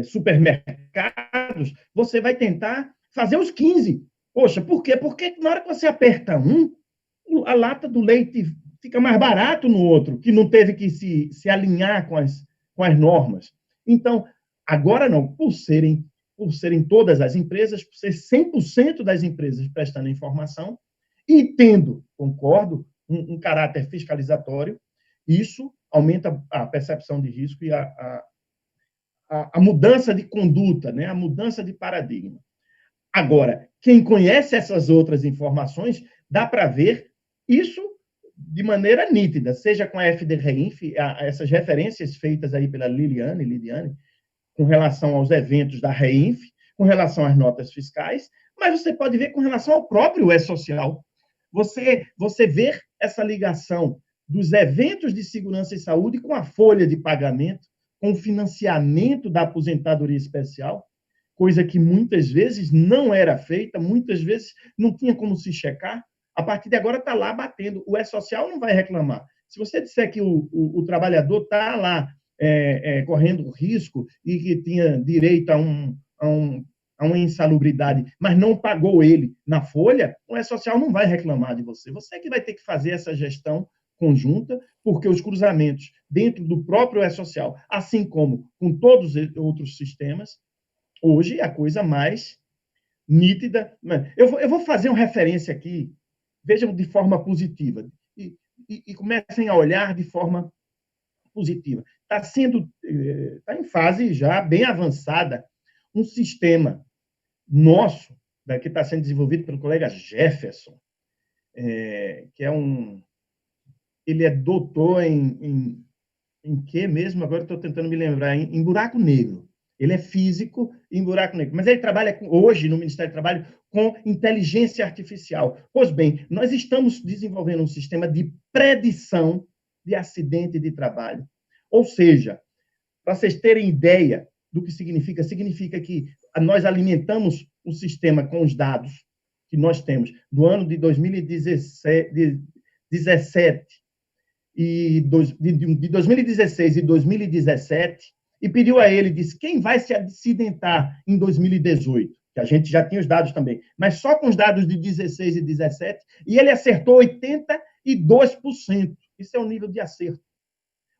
supermercados, você vai tentar fazer os 15. Poxa, por quê? Porque na hora que você aperta a lata do leite fica mais barato no outro, que não teve que se alinhar com as normas. Então, agora não, por serem todas as empresas, por ser 100% das empresas prestando informação e tendo, concordo, um caráter fiscalizatório, isso aumenta a percepção de risco e a mudança de conduta, né? A mudança de paradigma. Agora, quem conhece essas outras informações, dá para ver isso de maneira nítida, seja com a FDReinf, essas referências feitas aí pela Liliane, com relação aos eventos da Reinf, com relação às notas fiscais, mas você pode ver com relação ao próprio E-Social. Você vê essa ligação dos eventos de segurança e saúde com a folha de pagamento, com o financiamento da aposentadoria especial, coisa que muitas vezes não era feita, muitas vezes não tinha como se checar. A partir de agora está lá batendo. O E-Social não vai reclamar. Se você disser que o trabalhador está lá correndo risco e que tinha direito a uma insalubridade, mas não pagou ele na folha, o E-Social não vai reclamar de você. Você que vai ter que fazer essa gestão conjunta, porque os cruzamentos dentro do próprio E-Social, assim como com todos os outros sistemas, hoje é a coisa mais nítida. Eu vou fazer uma referência aqui, vejam de forma positiva, e comecem a olhar de forma positiva. Está em fase já bem avançada um sistema nosso, que está sendo desenvolvido pelo colega Jefferson, que ele é doutor em quê mesmo? Agora estou tentando me lembrar, em buraco negro. Ele é físico em buraco negro, mas ele trabalha hoje no Ministério do Trabalho com inteligência artificial. Pois bem, nós estamos desenvolvendo um sistema de predição de acidente de trabalho. Ou seja, para vocês terem ideia do que significa que nós alimentamos o sistema com os dados que nós temos do ano de 2017 de 2016 e 2017, e pediu a ele, disse, quem vai se acidentar em 2018? Que a gente já tinha os dados também, mas só com os dados de 16 e 17, e ele acertou 82%. Isso é um nível de acerto.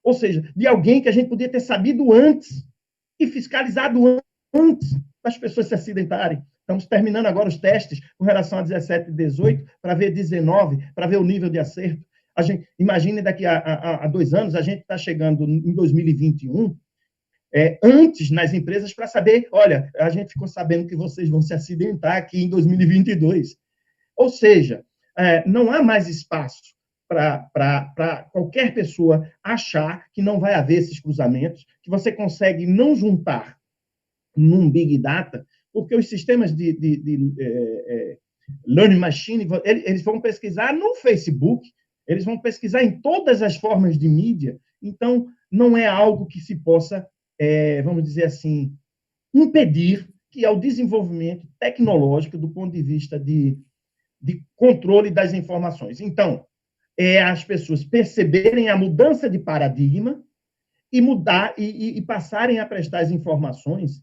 Ou seja, de alguém que a gente podia ter sabido antes e fiscalizado antes das pessoas se acidentarem. Estamos terminando agora os testes com relação a 17 e 18, para ver 19, para ver o nível de acerto. Imagine daqui a 2 anos, a gente está chegando em 2021, antes nas empresas para saber, olha, a gente ficou sabendo que vocês vão se acidentar aqui em 2022. Ou seja, não há mais espaço para qualquer pessoa achar que não vai haver esses cruzamentos, que você consegue não juntar num Big Data porque os sistemas learning machine, eles vão pesquisar no Facebook, eles vão pesquisar em todas as formas de mídia, então não é algo que se possa, vamos dizer assim, impedir que ao desenvolvimento tecnológico do ponto de vista de controle das informações. Então, as pessoas perceberem a mudança de paradigma e mudar e passarem a prestar as informações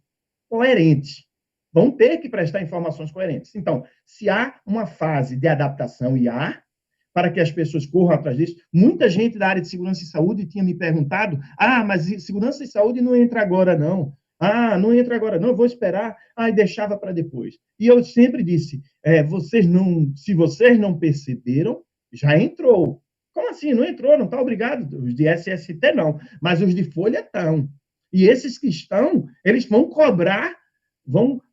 coerentes. Vão ter que prestar informações coerentes. Então, se há uma fase de adaptação, e há, para que as pessoas corram atrás disso, muita gente da área de segurança e saúde tinha me perguntado, mas segurança e saúde não entra agora, não. Não entra agora, não, vou esperar. E deixava para depois. E eu sempre disse, se vocês não perceberam, já entrou. Como assim? Não entrou, não está obrigado. Os de SST não, mas os de Folha estão. E esses que estão, eles vão cobrar,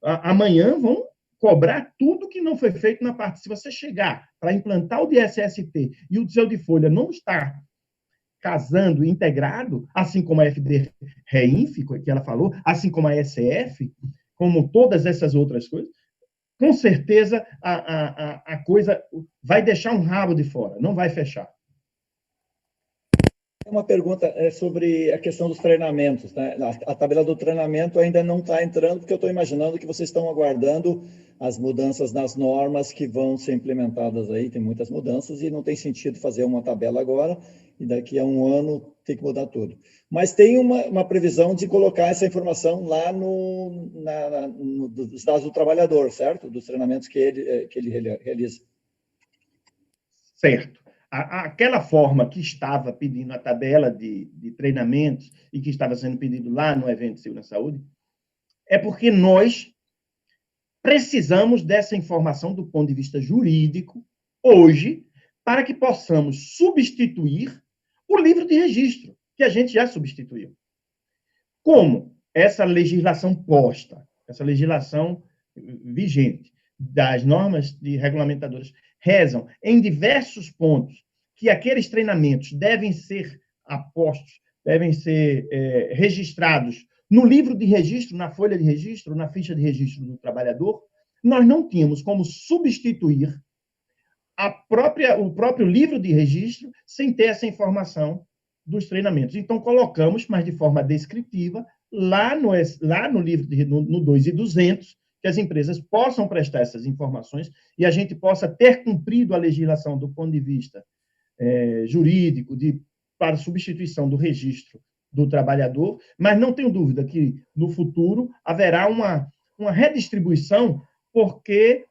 amanhã vão cobrar tudo que não foi feito na parte. Se você chegar para implantar o de SST e o seu de Folha não está casando, integrado, assim como a FD Reinf, que ela falou, assim como a SF, como todas essas outras coisas, com certeza a coisa vai deixar um rabo de fora, não vai fechar. Uma pergunta sobre a questão dos treinamentos, né? A tabela do treinamento ainda não está entrando, porque eu estou imaginando que vocês estão aguardando as mudanças nas normas que vão ser implementadas aí, tem muitas mudanças, e não tem sentido fazer uma tabela agora, e daqui a um ano tem que mudar tudo. Mas tem uma previsão de colocar essa informação lá dos dados do trabalhador, certo? Dos treinamentos que ele realiza. Certo. Aquela forma que estava pedindo a tabela de treinamentos e que estava sendo pedido lá no evento de Segurança e Saúde, é porque nós precisamos dessa informação do ponto de vista jurídico, hoje, para que possamos substituir o livro de registro, que a gente já substituiu. Como essa legislação posta, essa legislação vigente das normas de regulamentadoras rezam em diversos pontos que aqueles treinamentos devem ser apostos, devem ser registrados no livro de registro, na folha de registro, na ficha de registro do trabalhador, nós não tínhamos como substituir o próprio livro de registro sem ter essa informação dos treinamentos. Então, colocamos, mas de forma descritiva, lá no livro, no 2.200, que as empresas possam prestar essas informações e a gente possa ter cumprido a legislação do ponto de vista jurídico para substituição do registro do trabalhador, mas não tenho dúvida que, no futuro, haverá uma redistribuição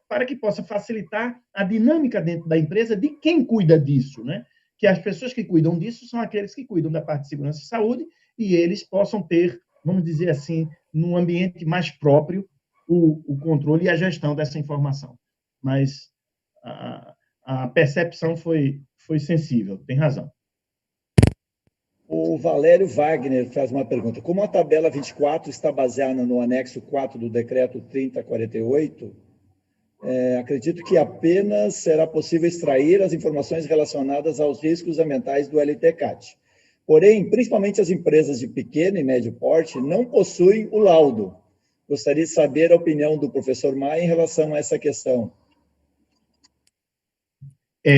para que possa facilitar a dinâmica dentro da empresa de quem cuida disso, né? Que as pessoas que cuidam disso são aqueles que cuidam da parte de segurança e saúde e eles possam ter, vamos dizer assim, num ambiente mais próprio, o controle e a gestão dessa informação. Mas a percepção foi sensível, tem razão. O Valério Wagner faz uma pergunta. Como a tabela 24 está baseada no anexo 4 do decreto 3048, acredito que apenas será possível extrair as informações relacionadas aos riscos ambientais do LTCAT. Porém, principalmente as empresas de pequeno e médio porte não possuem o laudo. Gostaria de saber a opinião do professor Maia em relação a essa questão.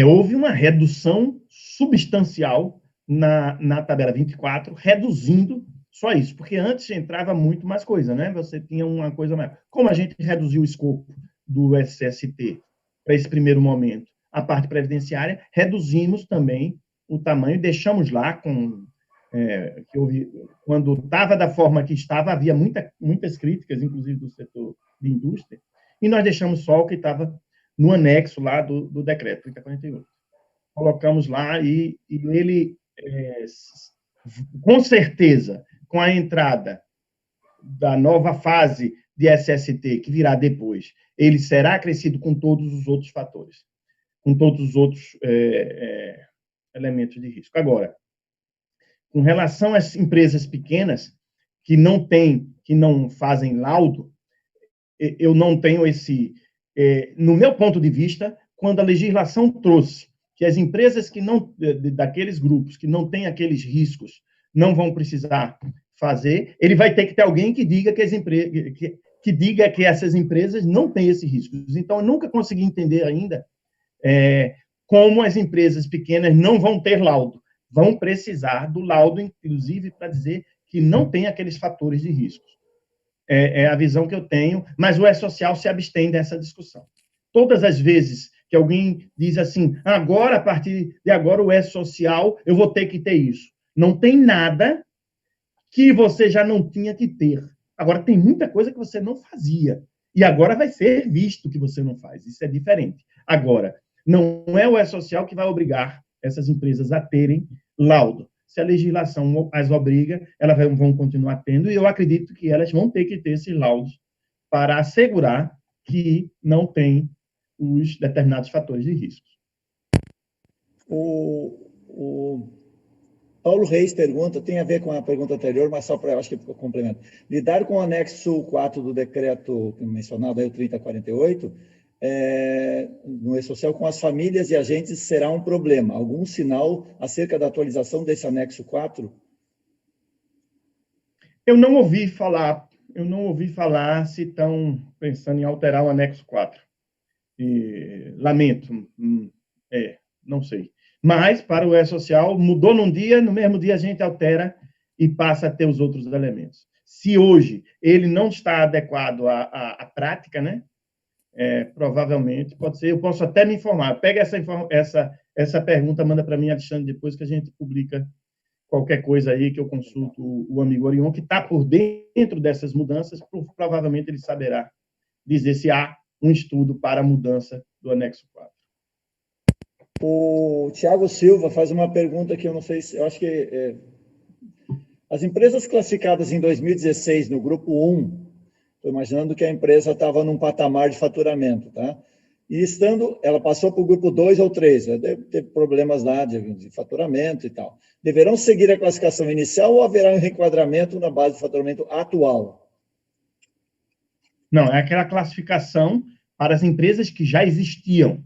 Houve uma redução substancial na tabela 24, reduzindo só isso, porque antes entrava muito mais coisa, né? Você tinha uma coisa maior. Como a gente reduziu o escopo do SST para esse primeiro momento, a parte previdenciária, reduzimos também o tamanho, deixamos lá quando estava da forma que estava, havia muitas críticas, inclusive do setor de indústria, e nós deixamos só o que estava no anexo lá do decreto 3048. Colocamos lá e ele, com certeza, com a entrada da nova fase de SST, que virá depois, ele será acrescido com todos os outros fatores, com todos os outros elementos de risco. Agora, com relação às empresas pequenas que não fazem laudo, eu não tenho no meu ponto de vista, quando a legislação trouxe que as empresas daqueles grupos que não têm aqueles riscos não vão precisar fazer, ele vai ter que ter alguém que diga que que diga que essas empresas não têm esse risco. Então, eu nunca consegui entender ainda como as empresas pequenas não vão ter laudo. Vão precisar do laudo, inclusive, para dizer que não tem aqueles fatores de risco. É a visão que eu tenho, mas o E-Social se abstém dessa discussão. Todas as vezes que alguém diz assim, agora, a partir de agora, o E-Social, eu vou ter que ter isso. Não tem nada que você já não tinha que ter. Agora, tem muita coisa que você não fazia. E agora vai ser visto que você não faz. Isso é diferente. Agora, não é o E-Social que vai obrigar essas empresas a terem laudo. Se a legislação as obriga, elas vão continuar tendo, e eu acredito que elas vão ter que ter esses laudos para assegurar que não tem os determinados fatores de risco. O Paulo Reis pergunta, tem a ver com a pergunta anterior, mas só para, acho que complemento. Lidar com o anexo 4 do decreto mencionado, aí, o 3048, no E-Social, com as famílias e agentes será um problema. Algum sinal acerca da atualização desse anexo 4? Eu não ouvi falar se estão pensando em alterar o anexo 4. Lamento, não sei. Mas, para o E-Social, mudou num dia, no mesmo dia a gente altera e passa a ter os outros elementos. Se hoje ele não está adequado à prática, né? Provavelmente, pode ser, eu posso até me informar. Pega essa pergunta, manda para mim, Alexandre, depois que a gente publica qualquer coisa aí, que eu consulto o amigo Orion, que está por dentro dessas mudanças, provavelmente ele saberá dizer se há um estudo para a mudança do anexo 4. O Tiago Silva faz uma pergunta que eu não sei se... Eu acho que as empresas classificadas em 2016 no grupo 1, estou imaginando que a empresa estava num patamar de faturamento, tá? E ela passou para o grupo 2 ou 3, teve problemas lá de faturamento e tal. Deverão seguir a classificação inicial ou haverá um reenquadramento na base de faturamento atual? Não, é aquela classificação para as empresas que já existiam.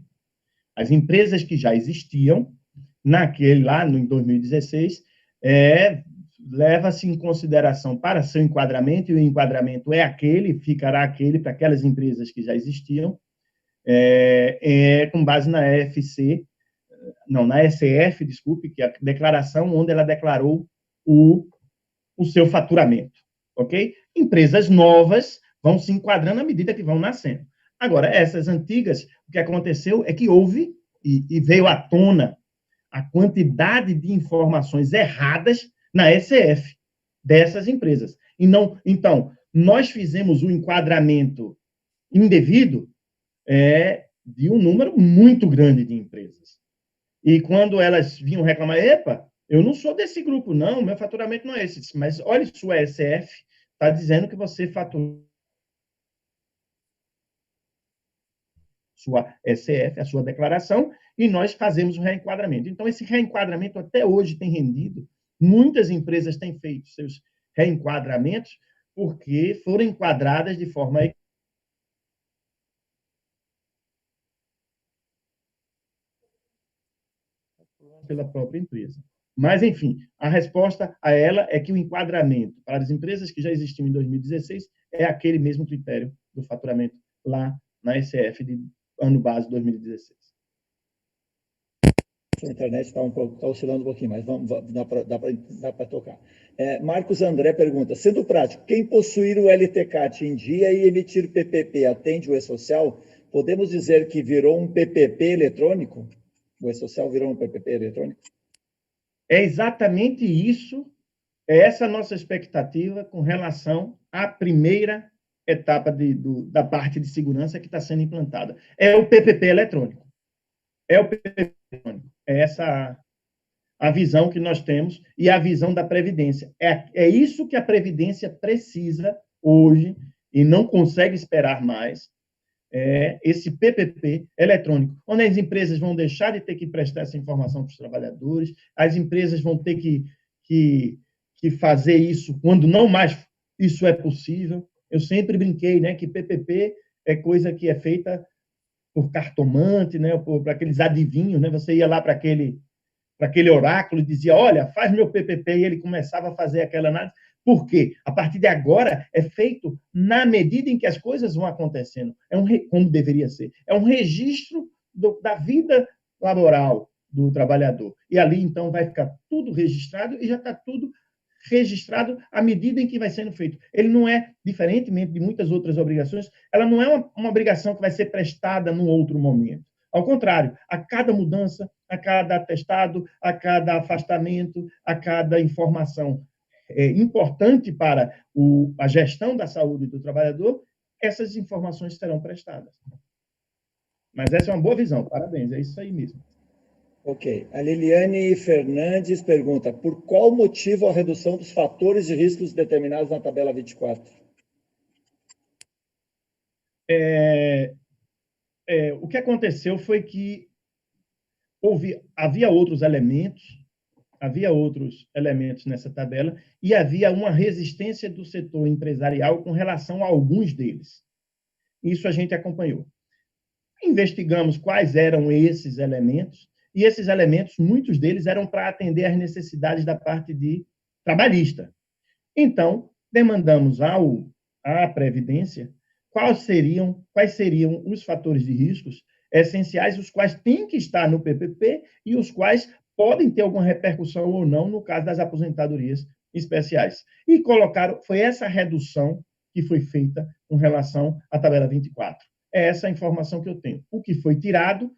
As empresas que já existiam, em 2016, leva-se em consideração para seu enquadramento, e o enquadramento ficará aquele para aquelas empresas que já existiam, com base na na SEF, desculpe, que é a declaração onde ela declarou o seu faturamento, ok? Empresas novas vão se enquadrando à medida que vão nascendo. Agora, essas antigas, o que aconteceu é que houve e veio à tona a quantidade de informações erradas na SEF dessas empresas. Então, nós fizemos um enquadramento indevido de um número muito grande de empresas. E quando elas vinham reclamar, epa, eu não sou desse grupo, não, meu faturamento não é esse. Mas olha, sua SEF está dizendo que você faturou sua SEF, a sua declaração, e nós fazemos o reenquadramento. Então, esse reenquadramento até hoje tem rendido. Muitas empresas têm feito seus reenquadramentos porque foram enquadradas de forma pela própria empresa. Mas, enfim, a resposta a ela é que o enquadramento para as empresas que já existiam em 2016 é aquele mesmo critério do faturamento lá na SEF de ano base 2016. A internet está oscilando um pouquinho, mas dá para tocar. Marcos André pergunta, sendo prático, quem possuir o LTCAT em dia e emitir PPP atende o E-Social? Podemos dizer que virou um PPP eletrônico? O E-Social virou um PPP eletrônico? É exatamente isso, essa nossa expectativa com relação à primeira etapa da parte de segurança que está sendo implantada. É o PPP eletrônico. É o PPP eletrônico. É essa a visão que nós temos e a visão da Previdência. É isso que a Previdência precisa hoje e não consegue esperar mais, esse PPP eletrônico, onde as empresas vão deixar de ter que prestar essa informação para os trabalhadores, as empresas vão ter que fazer isso quando não mais isso é possível. Eu sempre brinquei, né, que PPP é coisa que é feita por cartomante, né, por aqueles adivinhos, né? Você ia lá para aquele oráculo e dizia, olha, faz meu PPP, e ele começava a fazer aquela análise. Por quê? A partir de agora é feito na medida em que as coisas vão acontecendo. Como deveria ser. É um registro da vida laboral do trabalhador. E ali, então, vai ficar tudo registrado e já está tudo registrado à medida em que vai sendo feito. Ele não é, diferentemente de muitas outras obrigações, ela não é uma obrigação que vai ser prestada num outro momento. Ao contrário, a cada mudança, a cada atestado, a cada afastamento, a cada informação importante para a gestão da saúde do trabalhador, essas informações serão prestadas. Mas essa é uma boa visão, parabéns, é isso aí mesmo. Ok. A Liliane Fernandes pergunta, por qual motivo a redução dos fatores de riscos determinados na tabela 24? O que aconteceu foi que havia outros elementos nessa tabela e havia uma resistência do setor empresarial com relação a alguns deles. Isso a gente acompanhou. Investigamos quais eram esses elementos, e esses elementos, muitos deles eram para atender às necessidades da parte de trabalhista. Então, demandamos à Previdência quais seriam os fatores de riscos essenciais, os quais têm que estar no PPP e os quais podem ter alguma repercussão ou não no caso das aposentadorias especiais. E foi essa redução que foi feita com relação à tabela 24. É essa a informação que eu tenho. O que foi tirado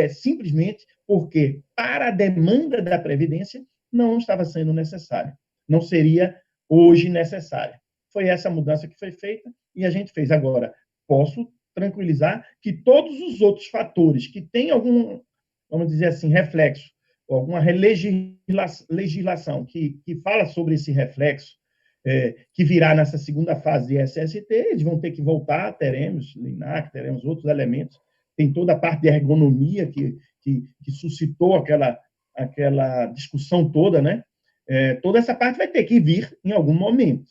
simplesmente porque, para a demanda da Previdência, não estava sendo necessário. Não seria hoje necessária. Foi essa mudança que foi feita e a gente fez. Agora, posso tranquilizar que todos os outros fatores que têm algum, vamos dizer assim, reflexo, alguma legislação que fala sobre esse reflexo, que virá nessa segunda fase de SST, eles vão ter que voltar, teremos LINAC, teremos outros elementos, tem toda a parte de ergonomia que suscitou aquela discussão toda, né? Toda essa parte vai ter que vir em algum momento.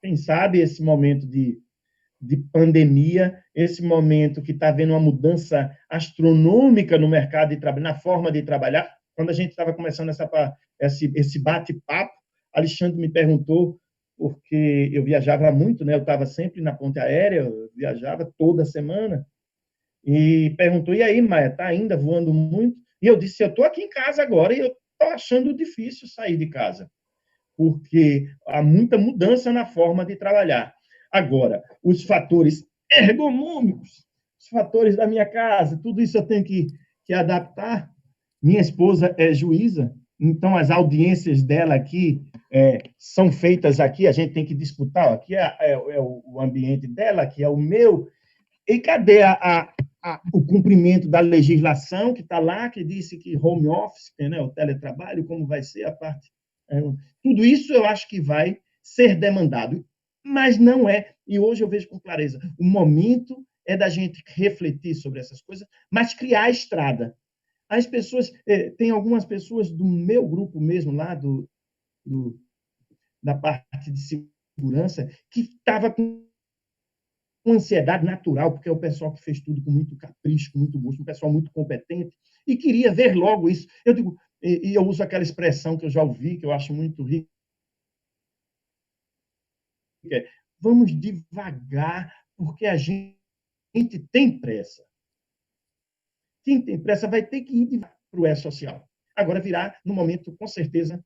Quem sabe esse momento de pandemia, esse momento que está havendo uma mudança astronômica no mercado de trabalho, na forma de trabalhar. Quando a gente estava começando esse bate-papo, Alexandre me perguntou, porque eu viajava muito, né? Eu estava sempre na ponte aérea, eu viajava toda semana, e perguntou, e aí, Maia, está ainda voando muito? E eu disse, eu estou aqui em casa agora e eu estou achando difícil sair de casa, porque há muita mudança na forma de trabalhar. Agora, os fatores ergonômicos, os fatores da minha casa, tudo isso eu tenho que adaptar. Minha esposa é juíza, então as audiências dela aqui são feitas aqui, a gente tem que disputar, aqui é o ambiente dela, aqui é o meu, e cadê o cumprimento da legislação que está lá, que disse que home office, né, o teletrabalho, como vai ser a parte... tudo isso eu acho que vai ser demandado, mas não é, e hoje eu vejo com clareza, o momento é da gente refletir sobre essas coisas, mas criar a estrada. As pessoas, tem algumas pessoas do meu grupo mesmo, lá da parte de segurança, que estava com ansiedade natural, porque é o pessoal que fez tudo com muito capricho, com muito gosto, um pessoal muito competente, e queria ver logo isso. Eu digo, e eu uso aquela expressão que eu já ouvi, que eu acho muito rica, vamos devagar, porque a gente tem pressa. Quem tem pressa vai ter que ir para o E-Social. Agora virá no momento, com certeza,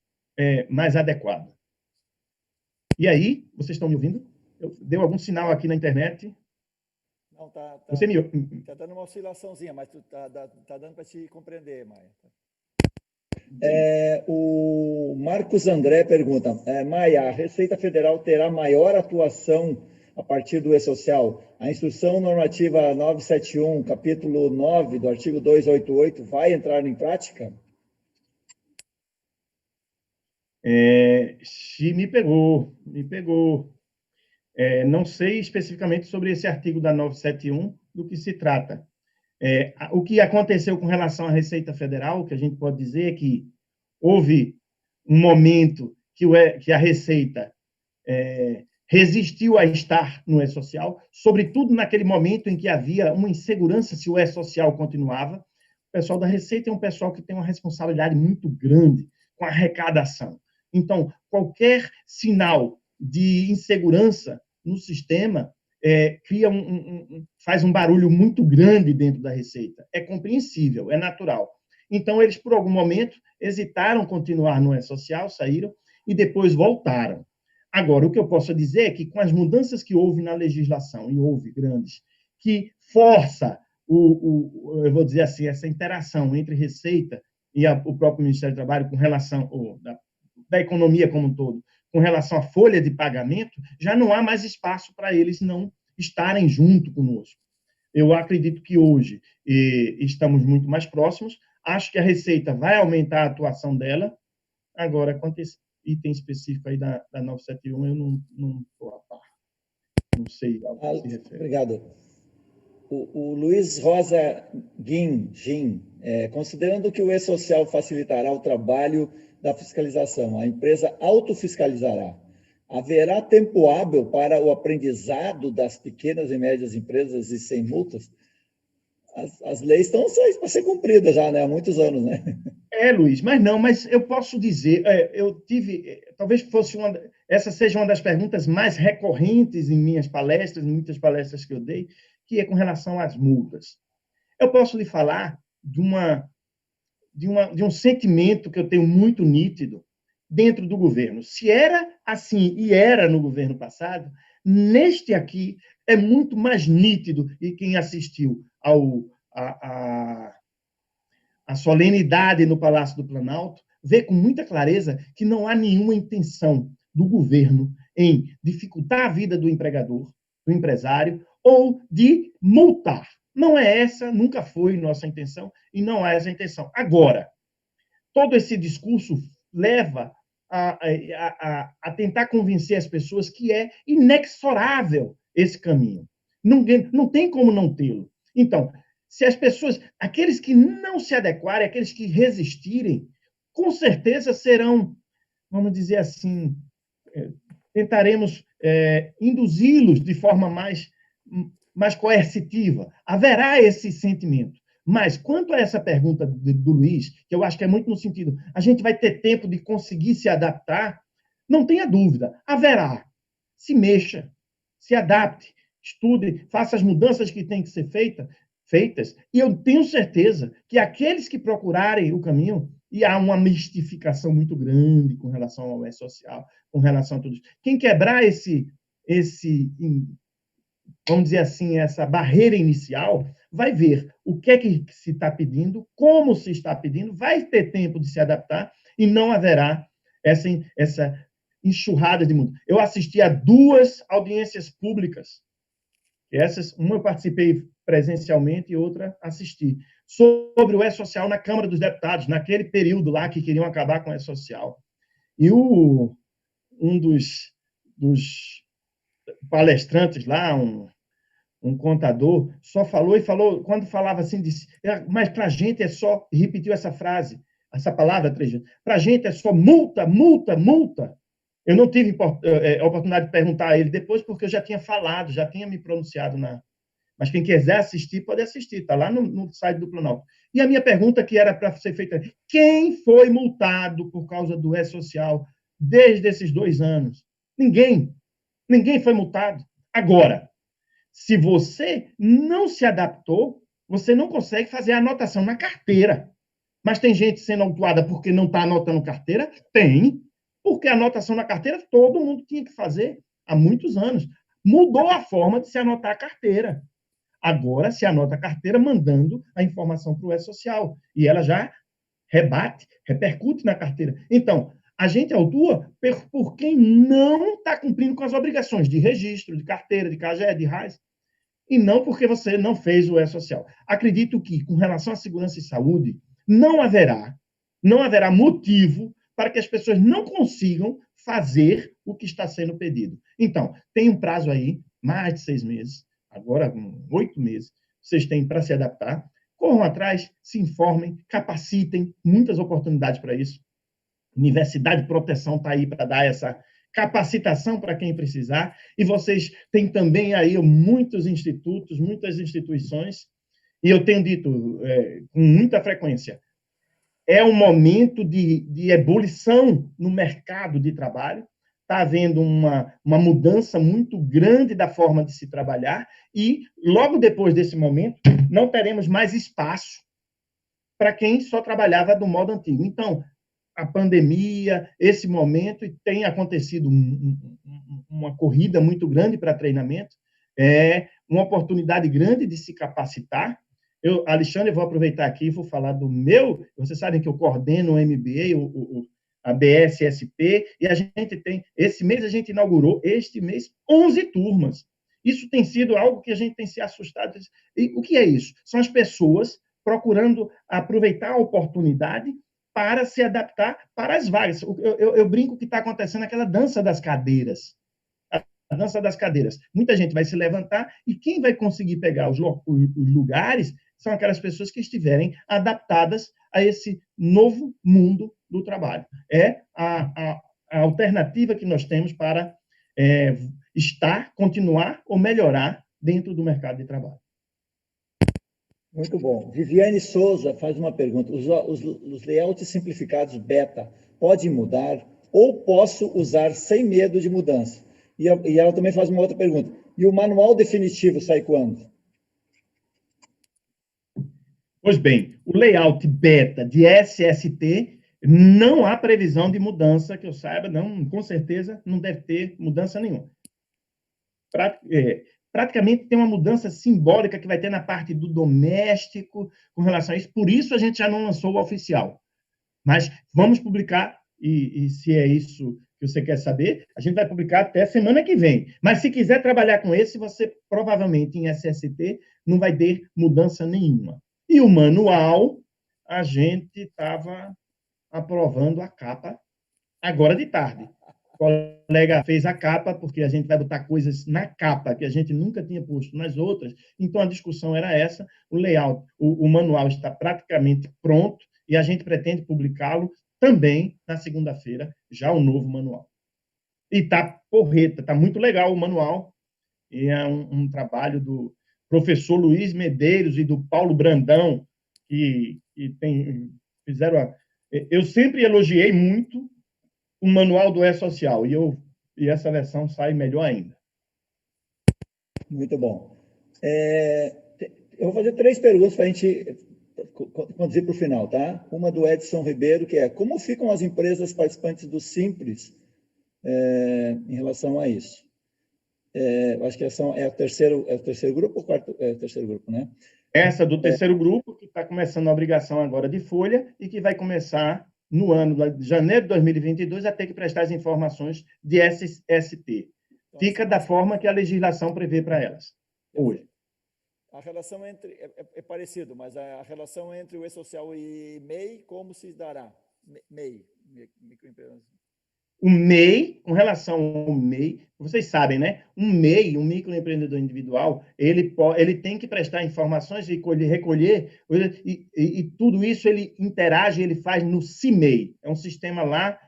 mais adequado. E aí, vocês estão me ouvindo? Deu algum sinal aqui na internet? Não, tá dando uma oscilaçãozinha, mas tá dando para te compreender, Maia. O Marcos André pergunta, Maia, a Receita Federal terá maior atuação a partir do E-Social? A Instrução Normativa 971, capítulo 9 do artigo 288, vai entrar em prática? Me pegou. Não sei especificamente sobre esse artigo da 971, do que se trata. O que aconteceu com relação à Receita Federal, o que a gente pode dizer é que houve um momento que a Receita resistiu a estar no E-Social, sobretudo naquele momento em que havia uma insegurança se o E-Social continuava. O pessoal da Receita é um pessoal que tem uma responsabilidade muito grande com a arrecadação. Então, qualquer sinal de insegurança no sistema cria faz um barulho muito grande dentro da Receita. É compreensível, é natural. Então, eles, por algum momento, hesitaram continuar no E-Social, saíram e depois voltaram. Agora, o que eu posso dizer é que, com as mudanças que houve na legislação, e houve grandes, que força, eu vou dizer assim, essa interação entre Receita e o próprio Ministério do Trabalho com relação da economia como um todo, com relação à folha de pagamento, já não há mais espaço para eles não estarem junto conosco. Eu acredito que hoje estamos muito mais próximos, acho que a Receita vai aumentar a atuação dela. Agora, quanto a esse item específico aí da 971, eu não estou a par. Não sei ao que se refere. Obrigado. O Luiz Rosa Gin, considerando que o E-Social facilitará o trabalho da fiscalização, a empresa autofiscalizará, haverá tempo hábil para o aprendizado das pequenas e médias empresas e sem multas? As leis estão para ser cumpridas já, né? Há muitos anos, né? Luiz, mas eu posso dizer, eu tive, talvez fosse essa seja uma das perguntas mais recorrentes em minhas palestras, em muitas palestras que eu dei, que é com relação às multas. Eu posso lhe falar de um sentimento que eu tenho muito nítido dentro do governo. Se era assim, e era no governo passado, neste aqui é muito mais nítido, e quem assistiu a solenidade no Palácio do Planalto vê com muita clareza que não há nenhuma intenção do governo em dificultar a vida do empregador, do empresário, ou de multar. Não é essa, nunca foi nossa intenção, e não há essa intenção. Agora, todo esse discurso leva a tentar convencer as pessoas que é inexorável esse caminho. Não tem como não tê-lo. Então, se as pessoas, aqueles que não se adequarem, aqueles que resistirem, com certeza serão, vamos dizer assim, tentaremos induzi-los de forma mais coercitiva. Haverá esse sentimento. Mas, quanto a essa pergunta do Luiz, que eu acho que é muito no sentido, a gente vai ter tempo de conseguir se adaptar, não tenha dúvida, haverá. Se mexa, se adapte, estude, faça as mudanças que têm que ser feitas, e eu tenho certeza que aqueles que procurarem o caminho, e há uma mistificação muito grande com relação ao E-Social, com relação a tudo isso. Quem quebrar vamos dizer assim, essa barreira inicial, vai ver o que é que se está pedindo, como se está pedindo, vai ter tempo de se adaptar e não haverá essa enxurrada de mundo. Eu assisti a 2 audiências públicas, uma eu participei presencialmente e outra assisti, sobre o E-Social na Câmara dos Deputados, naquele período lá que queriam acabar com o E-Social. E um dos palestrantes lá, um contador, só falou, quando falava assim, disse, mas para a gente é só, e repetiu essa frase, essa palavra 3 vezes, para a gente é só multa, multa, multa. Eu não tive a oportunidade de perguntar a ele depois, porque eu já tinha falado, já tinha me pronunciado Mas quem quiser assistir, pode assistir, está lá no site do Planalto. E a minha pergunta que era para ser feita, quem foi multado por causa do E-Social desde esses 2 anos? Ninguém. Ninguém foi multado. Agora, se você não se adaptou, você não consegue fazer a anotação na carteira. Mas tem gente sendo autuada porque não está anotando carteira? Tem. Porque a anotação na carteira todo mundo tinha que fazer há muitos anos. Mudou a forma de se anotar a carteira. Agora se anota a carteira mandando a informação para o E-Social. E ela já repercute na carteira. Então, a gente autua por quem não está cumprindo com as obrigações de registro, de carteira, de CAGE, de RAIS, e não porque você não fez o E-Social. Acredito que, com relação à segurança e saúde, não haverá motivo para que as pessoas não consigam fazer o que está sendo pedido. Então, tem um prazo aí, mais de 6 meses, agora 8 meses, vocês têm para se adaptar, corram atrás, se informem, capacitem, muitas oportunidades para isso. Universidade de Proteção está aí para dar essa capacitação para quem precisar, e vocês têm também aí muitos institutos, muitas instituições, e eu tenho dito com muita frequência, é um momento de ebulição no mercado de trabalho, está havendo uma mudança muito grande da forma de se trabalhar, e logo depois desse momento, não teremos mais espaço para quem só trabalhava do modo antigo. Então, a pandemia, esse momento, e tem acontecido uma corrida muito grande para treinamento, é uma oportunidade grande de se capacitar. Eu, Alexandre, vou aproveitar aqui e vou falar do meu. Vocês sabem que eu coordeno o MBA, a BSSP, e a gente tem, esse mês a gente inaugurou, este mês, 11 turmas. Isso tem sido algo que a gente tem se assustado. E o que é isso? São as pessoas procurando aproveitar a oportunidade para se adaptar para as vagas. Eu brinco que está acontecendo aquela dança das cadeiras. A dança das cadeiras. Muita gente vai se levantar e quem vai conseguir pegar os lugares são aquelas pessoas que estiverem adaptadas a esse novo mundo do trabalho. É a alternativa que nós temos para estar, continuar ou melhorar dentro do mercado de trabalho. Muito bom. Viviane Souza faz uma pergunta. Os layouts simplificados beta podem mudar ou posso usar sem medo de mudança? E ela também faz uma outra pergunta. E o manual definitivo sai quando? Pois bem, o layout beta de SST não há previsão de mudança, que eu saiba, não, com certeza não deve ter mudança nenhuma. Praticamente tem uma mudança simbólica que vai ter na parte do doméstico com relação a isso, por isso a gente já não lançou o oficial. Mas vamos publicar, e se é isso que você quer saber, a gente vai publicar até semana que vem. Mas se quiser trabalhar com esse, você provavelmente em SST não vai ter mudança nenhuma. E o manual, a gente estava aprovando a capa agora de tarde. O colega fez a capa, porque a gente vai botar coisas na capa que a gente nunca tinha posto nas outras, então a discussão era essa, o layout, o manual está praticamente pronto, e a gente pretende publicá-lo também na segunda-feira, já o novo manual. E está porreta, está muito legal o manual, e é um trabalho do professor Luiz Medeiros e do Paulo Brandão, que fizeram... Eu sempre elogiei muito o manual do E-Social, e essa versão sai melhor ainda. Muito bom. Eu vou fazer 3 perguntas para a gente conduzir para o final, tá? Uma do Edson Ribeiro, que é: como ficam as empresas participantes do Simples em relação a isso? Eu acho que é o terceiro grupo ou quarto? É o terceiro grupo, né? Essa do terceiro grupo, que está começando a obrigação agora de folha e que vai começar no ano de janeiro de 2022 a ter que prestar as informações de SST. Fica da forma que a legislação prevê para elas hoje. A relação entre é parecido, mas a relação entre o E-Social e MEI, como se dará? MEI, microempresa. O MEI, com relação ao MEI, vocês sabem, né? Um MEI, um microempreendedor individual, ele tem que prestar informações e recolher, e tudo isso ele interage, ele faz no CIMEI. É um sistema lá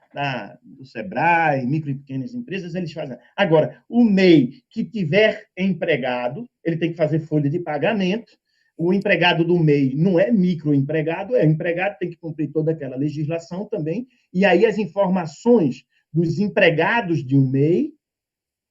do Sebrae, micro e pequenas empresas, eles fazem. Agora, o MEI que tiver empregado, ele tem que fazer folha de pagamento. O empregado do MEI não é microempregado, é empregado, tem que cumprir toda aquela legislação também, e aí as informações dos empregados de um MEI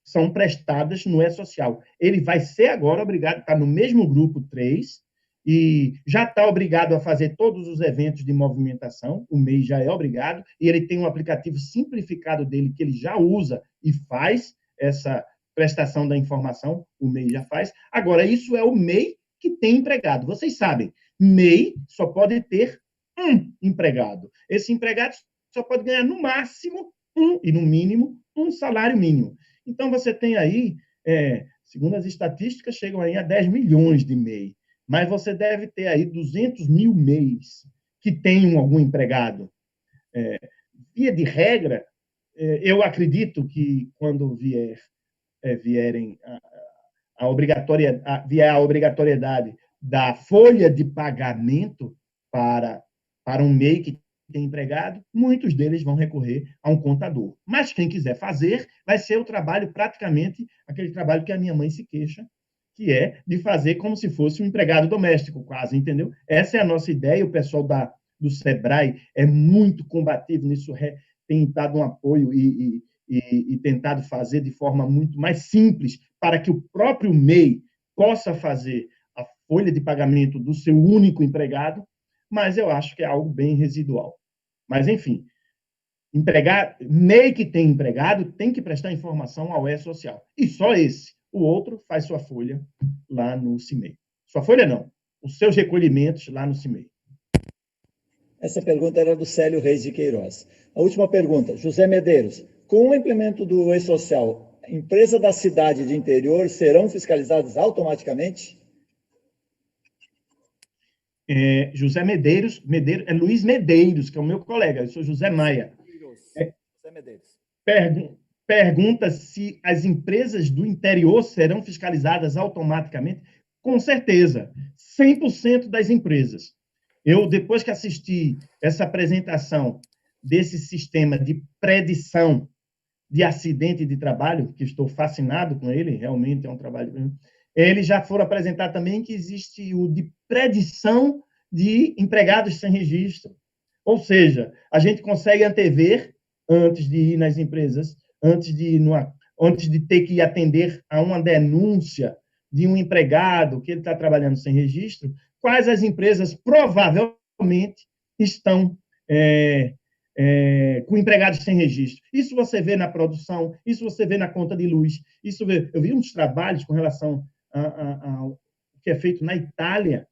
são prestadas no E-Social. Ele vai ser agora obrigado, está no mesmo grupo 3, e já está obrigado a fazer todos os eventos de movimentação, o MEI já é obrigado, e ele tem um aplicativo simplificado dele que ele já usa e faz essa prestação da informação, o MEI já faz. Agora, isso é o MEI que tem empregado. Vocês sabem, MEI só pode ter um empregado. Esse empregado só pode ganhar, no máximo, e no mínimo, um salário mínimo. Então, você tem aí, segundo as estatísticas, chegam aí a 10 milhões de MEI. Mas você deve ter aí 200 mil MEIs que tenham algum empregado. Via de regra, eu acredito que quando vierem vier a obrigatoriedade da folha de pagamento para um MEI que tem empregado, muitos deles vão recorrer a um contador. Mas quem quiser fazer, vai ser o trabalho, praticamente, aquele trabalho que a minha mãe se queixa, que é de fazer como se fosse um empregado doméstico, quase, entendeu? Essa é a nossa ideia, o pessoal do do SEBRAE é muito combativo nisso, tem dado um apoio e tentado fazer de forma muito mais simples para que o próprio MEI possa fazer a folha de pagamento do seu único empregado, mas eu acho que é algo bem residual. Mas, enfim, MEI que tem empregado tem que prestar informação ao E-Social. E só esse. O outro faz sua folha lá no CIMEI. Sua folha não, os seus recolhimentos lá no CIMEI. Essa pergunta era do Célio Reis de Queiroz. A última pergunta, José Medeiros. Com o implemento do E-Social, empresas da cidade de interior serão fiscalizadas automaticamente? José Medeiros, é Luiz Medeiros, que é o meu colega, eu sou José Maia. José Medeiros. Pergunta se as empresas do interior serão fiscalizadas automaticamente. Com certeza, 100% das empresas. Eu, depois que assisti essa apresentação desse sistema de predição de acidente de trabalho, que estou fascinado com ele, realmente é um trabalho... Eles já foram apresentar também que existe o de predição de empregados sem registro. Ou seja, a gente consegue antever, antes de ir nas empresas, antes de ter que atender a uma denúncia de um empregado que ele está trabalhando sem registro, quais as empresas provavelmente estão com empregados sem registro. Isso você vê na produção, isso você vê na conta de luz. Eu vi uns trabalhos com relação ao que é feito na Itália.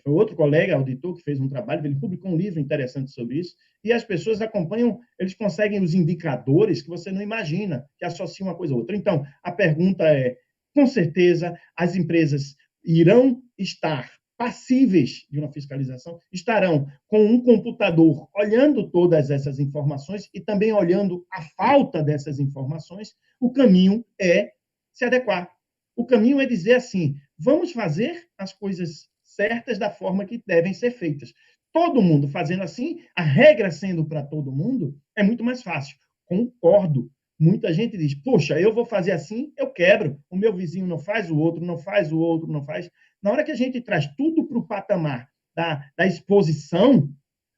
Foi outro colega, auditor, que fez um trabalho, ele publicou um livro interessante sobre isso, e as pessoas acompanham, eles conseguem os indicadores que você não imagina, que associam uma coisa a outra. Então, a pergunta é, com certeza, as empresas irão estar passíveis de uma fiscalização, estarão com um computador olhando todas essas informações e também olhando a falta dessas informações. O caminho é se adequar. O caminho é dizer assim, vamos fazer as coisas certas da forma que devem ser feitas. Todo mundo fazendo assim, a regra sendo para todo mundo, é muito mais fácil. Concordo. Muita gente diz, poxa, eu vou fazer assim, eu quebro. O meu vizinho não faz, o outro não faz, o outro não faz. Na hora que a gente traz tudo para o patamar da exposição,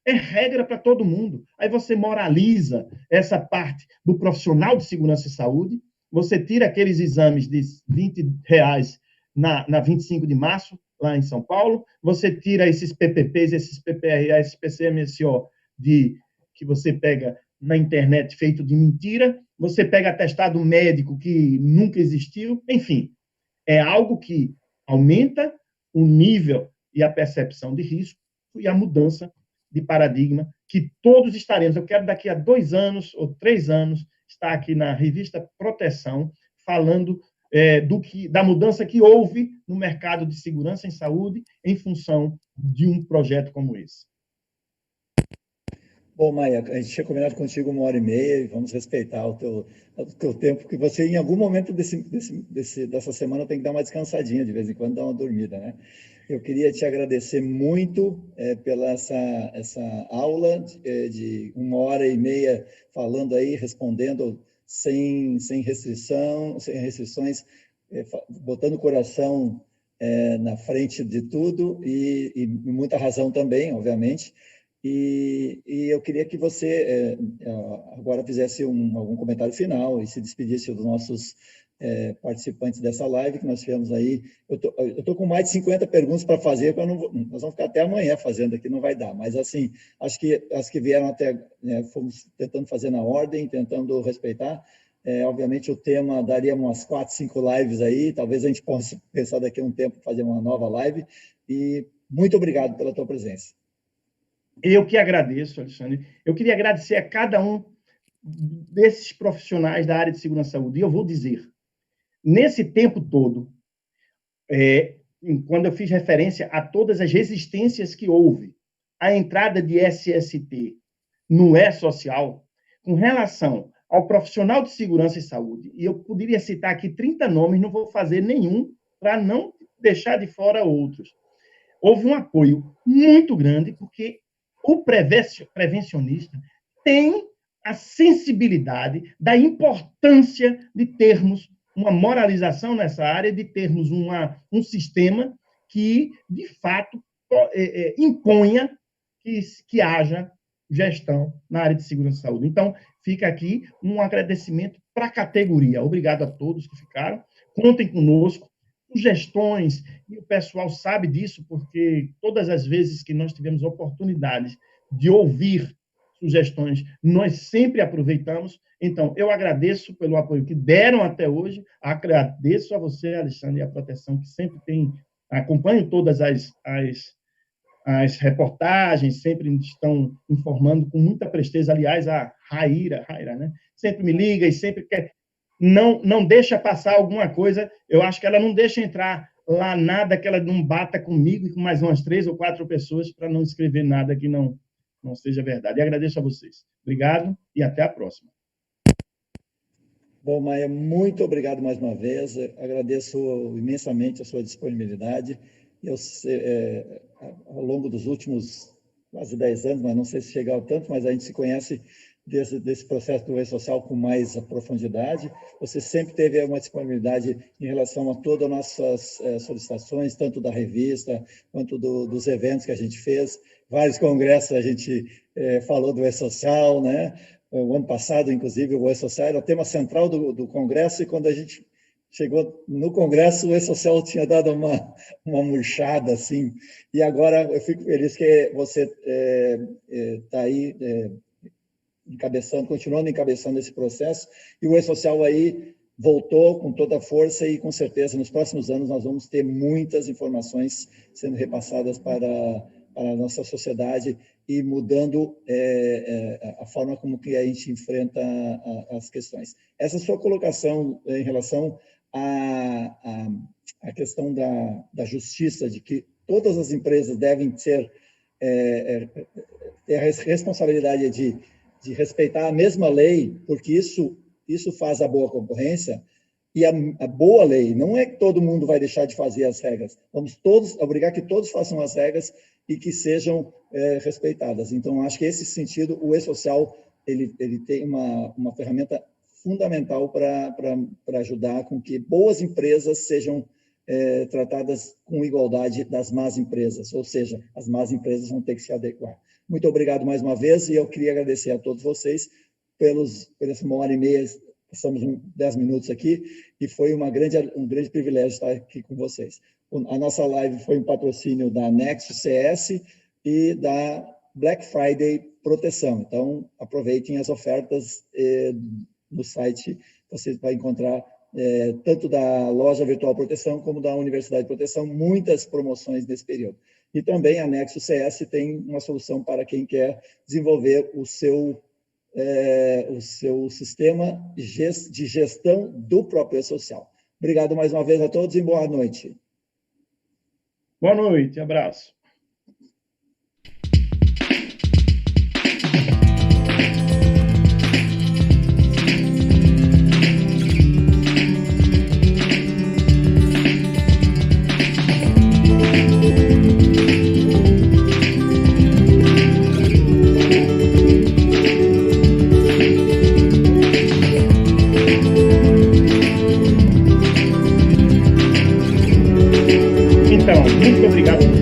é regra para todo mundo. Aí você moraliza essa parte do profissional de segurança e saúde, você tira aqueles exames de R$ 20 na 25 de março, lá em São Paulo, você tira esses PPPs, esses PPRA, esses PCMSO que você pega na internet feito de mentira, você pega atestado médico que nunca existiu, enfim, é algo que aumenta o nível e a percepção de risco e a mudança de paradigma que todos estaremos. Eu quero daqui a 2 anos ou 3 anos estar aqui na revista Proteção falando da mudança que houve no mercado de segurança em saúde em função de um projeto como esse. Bom, Maia, a gente tinha combinado contigo 1h30 e vamos respeitar o teu tempo, porque você, em algum momento dessa semana, tem que dar uma descansadinha, de vez em quando, dar uma dormida, né? Eu queria te agradecer muito pela essa aula de 1h30 falando aí, respondendo sem restrições, botando o coração na frente de tudo e muita razão também, obviamente. E eu queria que você agora fizesse algum comentário final e se despedisse dos nossos participantes dessa live que nós tivemos aí. Eu tô com mais de 50 perguntas para fazer, nós vamos ficar até amanhã fazendo aqui, não vai dar. Mas, assim, acho que as que vieram até, fomos tentando fazer na ordem, tentando respeitar. Obviamente, o tema daria umas 4, 5 lives aí, talvez a gente possa pensar daqui a um tempo fazer uma nova live. E muito obrigado pela tua presença. Eu que agradeço, Alexandre. Eu queria agradecer a cada um desses profissionais da área de segurança e saúde. E eu vou dizer, nesse tempo todo, quando eu fiz referência a todas as resistências que houve à entrada de SST no E-Social, com relação ao profissional de segurança e saúde, e eu poderia citar aqui 30 nomes, não vou fazer nenhum para não deixar de fora outros. Houve um apoio muito grande, porque o prevencionista tem a sensibilidade da importância de termos uma moralização nessa área, de termos um sistema que, de fato, imponha que haja gestão na área de segurança e saúde. Então, fica aqui um agradecimento para a categoria. Obrigado a todos que ficaram. Contem conosco. Sugestões, e o pessoal sabe disso, porque todas as vezes que nós tivemos oportunidades de ouvir sugestões, nós sempre aproveitamos. Então, eu agradeço pelo apoio que deram até hoje, agradeço a você, Alexandre, e a Proteção, que sempre tem, acompanho todas as reportagens, sempre estão informando com muita presteza. Aliás, a Raíra, né? Sempre me liga e sempre quer, não deixa passar alguma coisa. Eu acho que ela não deixa entrar lá nada que ela não bata comigo e com mais umas 3 ou 4 pessoas para não escrever nada que não seja verdade. E agradeço a vocês. Obrigado e até a próxima. Bom, Maia, muito obrigado mais uma vez. Agradeço imensamente a sua disponibilidade. Ao longo dos últimos quase 10 anos, mas não sei se chega ao tanto, mas a gente se conhece desse processo do E-Social com mais profundidade. Você sempre teve uma disponibilidade em relação a todas as nossas solicitações, tanto da revista, quanto dos eventos que a gente fez. Vários congressos a gente falou do E-Social, né? O ano passado, inclusive, o E-Social era o tema central do congresso, e quando a gente chegou no congresso, o E-Social tinha dado uma murchada, assim, e agora eu fico feliz que você está aí continuando encabeçando esse processo, e o E-Social aí voltou com toda a força, e com certeza nos próximos anos nós vamos ter muitas informações sendo repassadas para a nossa sociedade e mudando a forma como que a gente enfrenta as questões. Essa sua colocação em relação à questão da justiça, de que todas as empresas devem ter a responsabilidade de respeitar a mesma lei, porque isso faz a boa concorrência, e a boa lei não é que todo mundo vai deixar de fazer as regras. Vamos todos obrigar que todos façam as regras e que sejam respeitadas. Então, acho que nesse sentido, o E-Social ele tem uma ferramenta fundamental para ajudar com que boas empresas sejam tratadas com igualdade das más empresas, ou seja, as más empresas vão ter que se adequar. Muito obrigado mais uma vez, e eu queria agradecer a todos vocês por essa 1h30, passamos 10 minutos aqui, e foi um grande privilégio estar aqui com vocês. A nossa live foi um patrocínio da Nexus CS e da Black Friday Proteção. Então, aproveitem as ofertas no site. Você vai encontrar tanto da Loja Virtual Proteção como da Universidade Proteção, muitas promoções nesse período. E também a Nexus CS tem uma solução para quem quer desenvolver o seu sistema de gestão do próprio E-Social. Obrigado mais uma vez a todos e boa noite. Boa noite, abraço. Então, muito obrigado.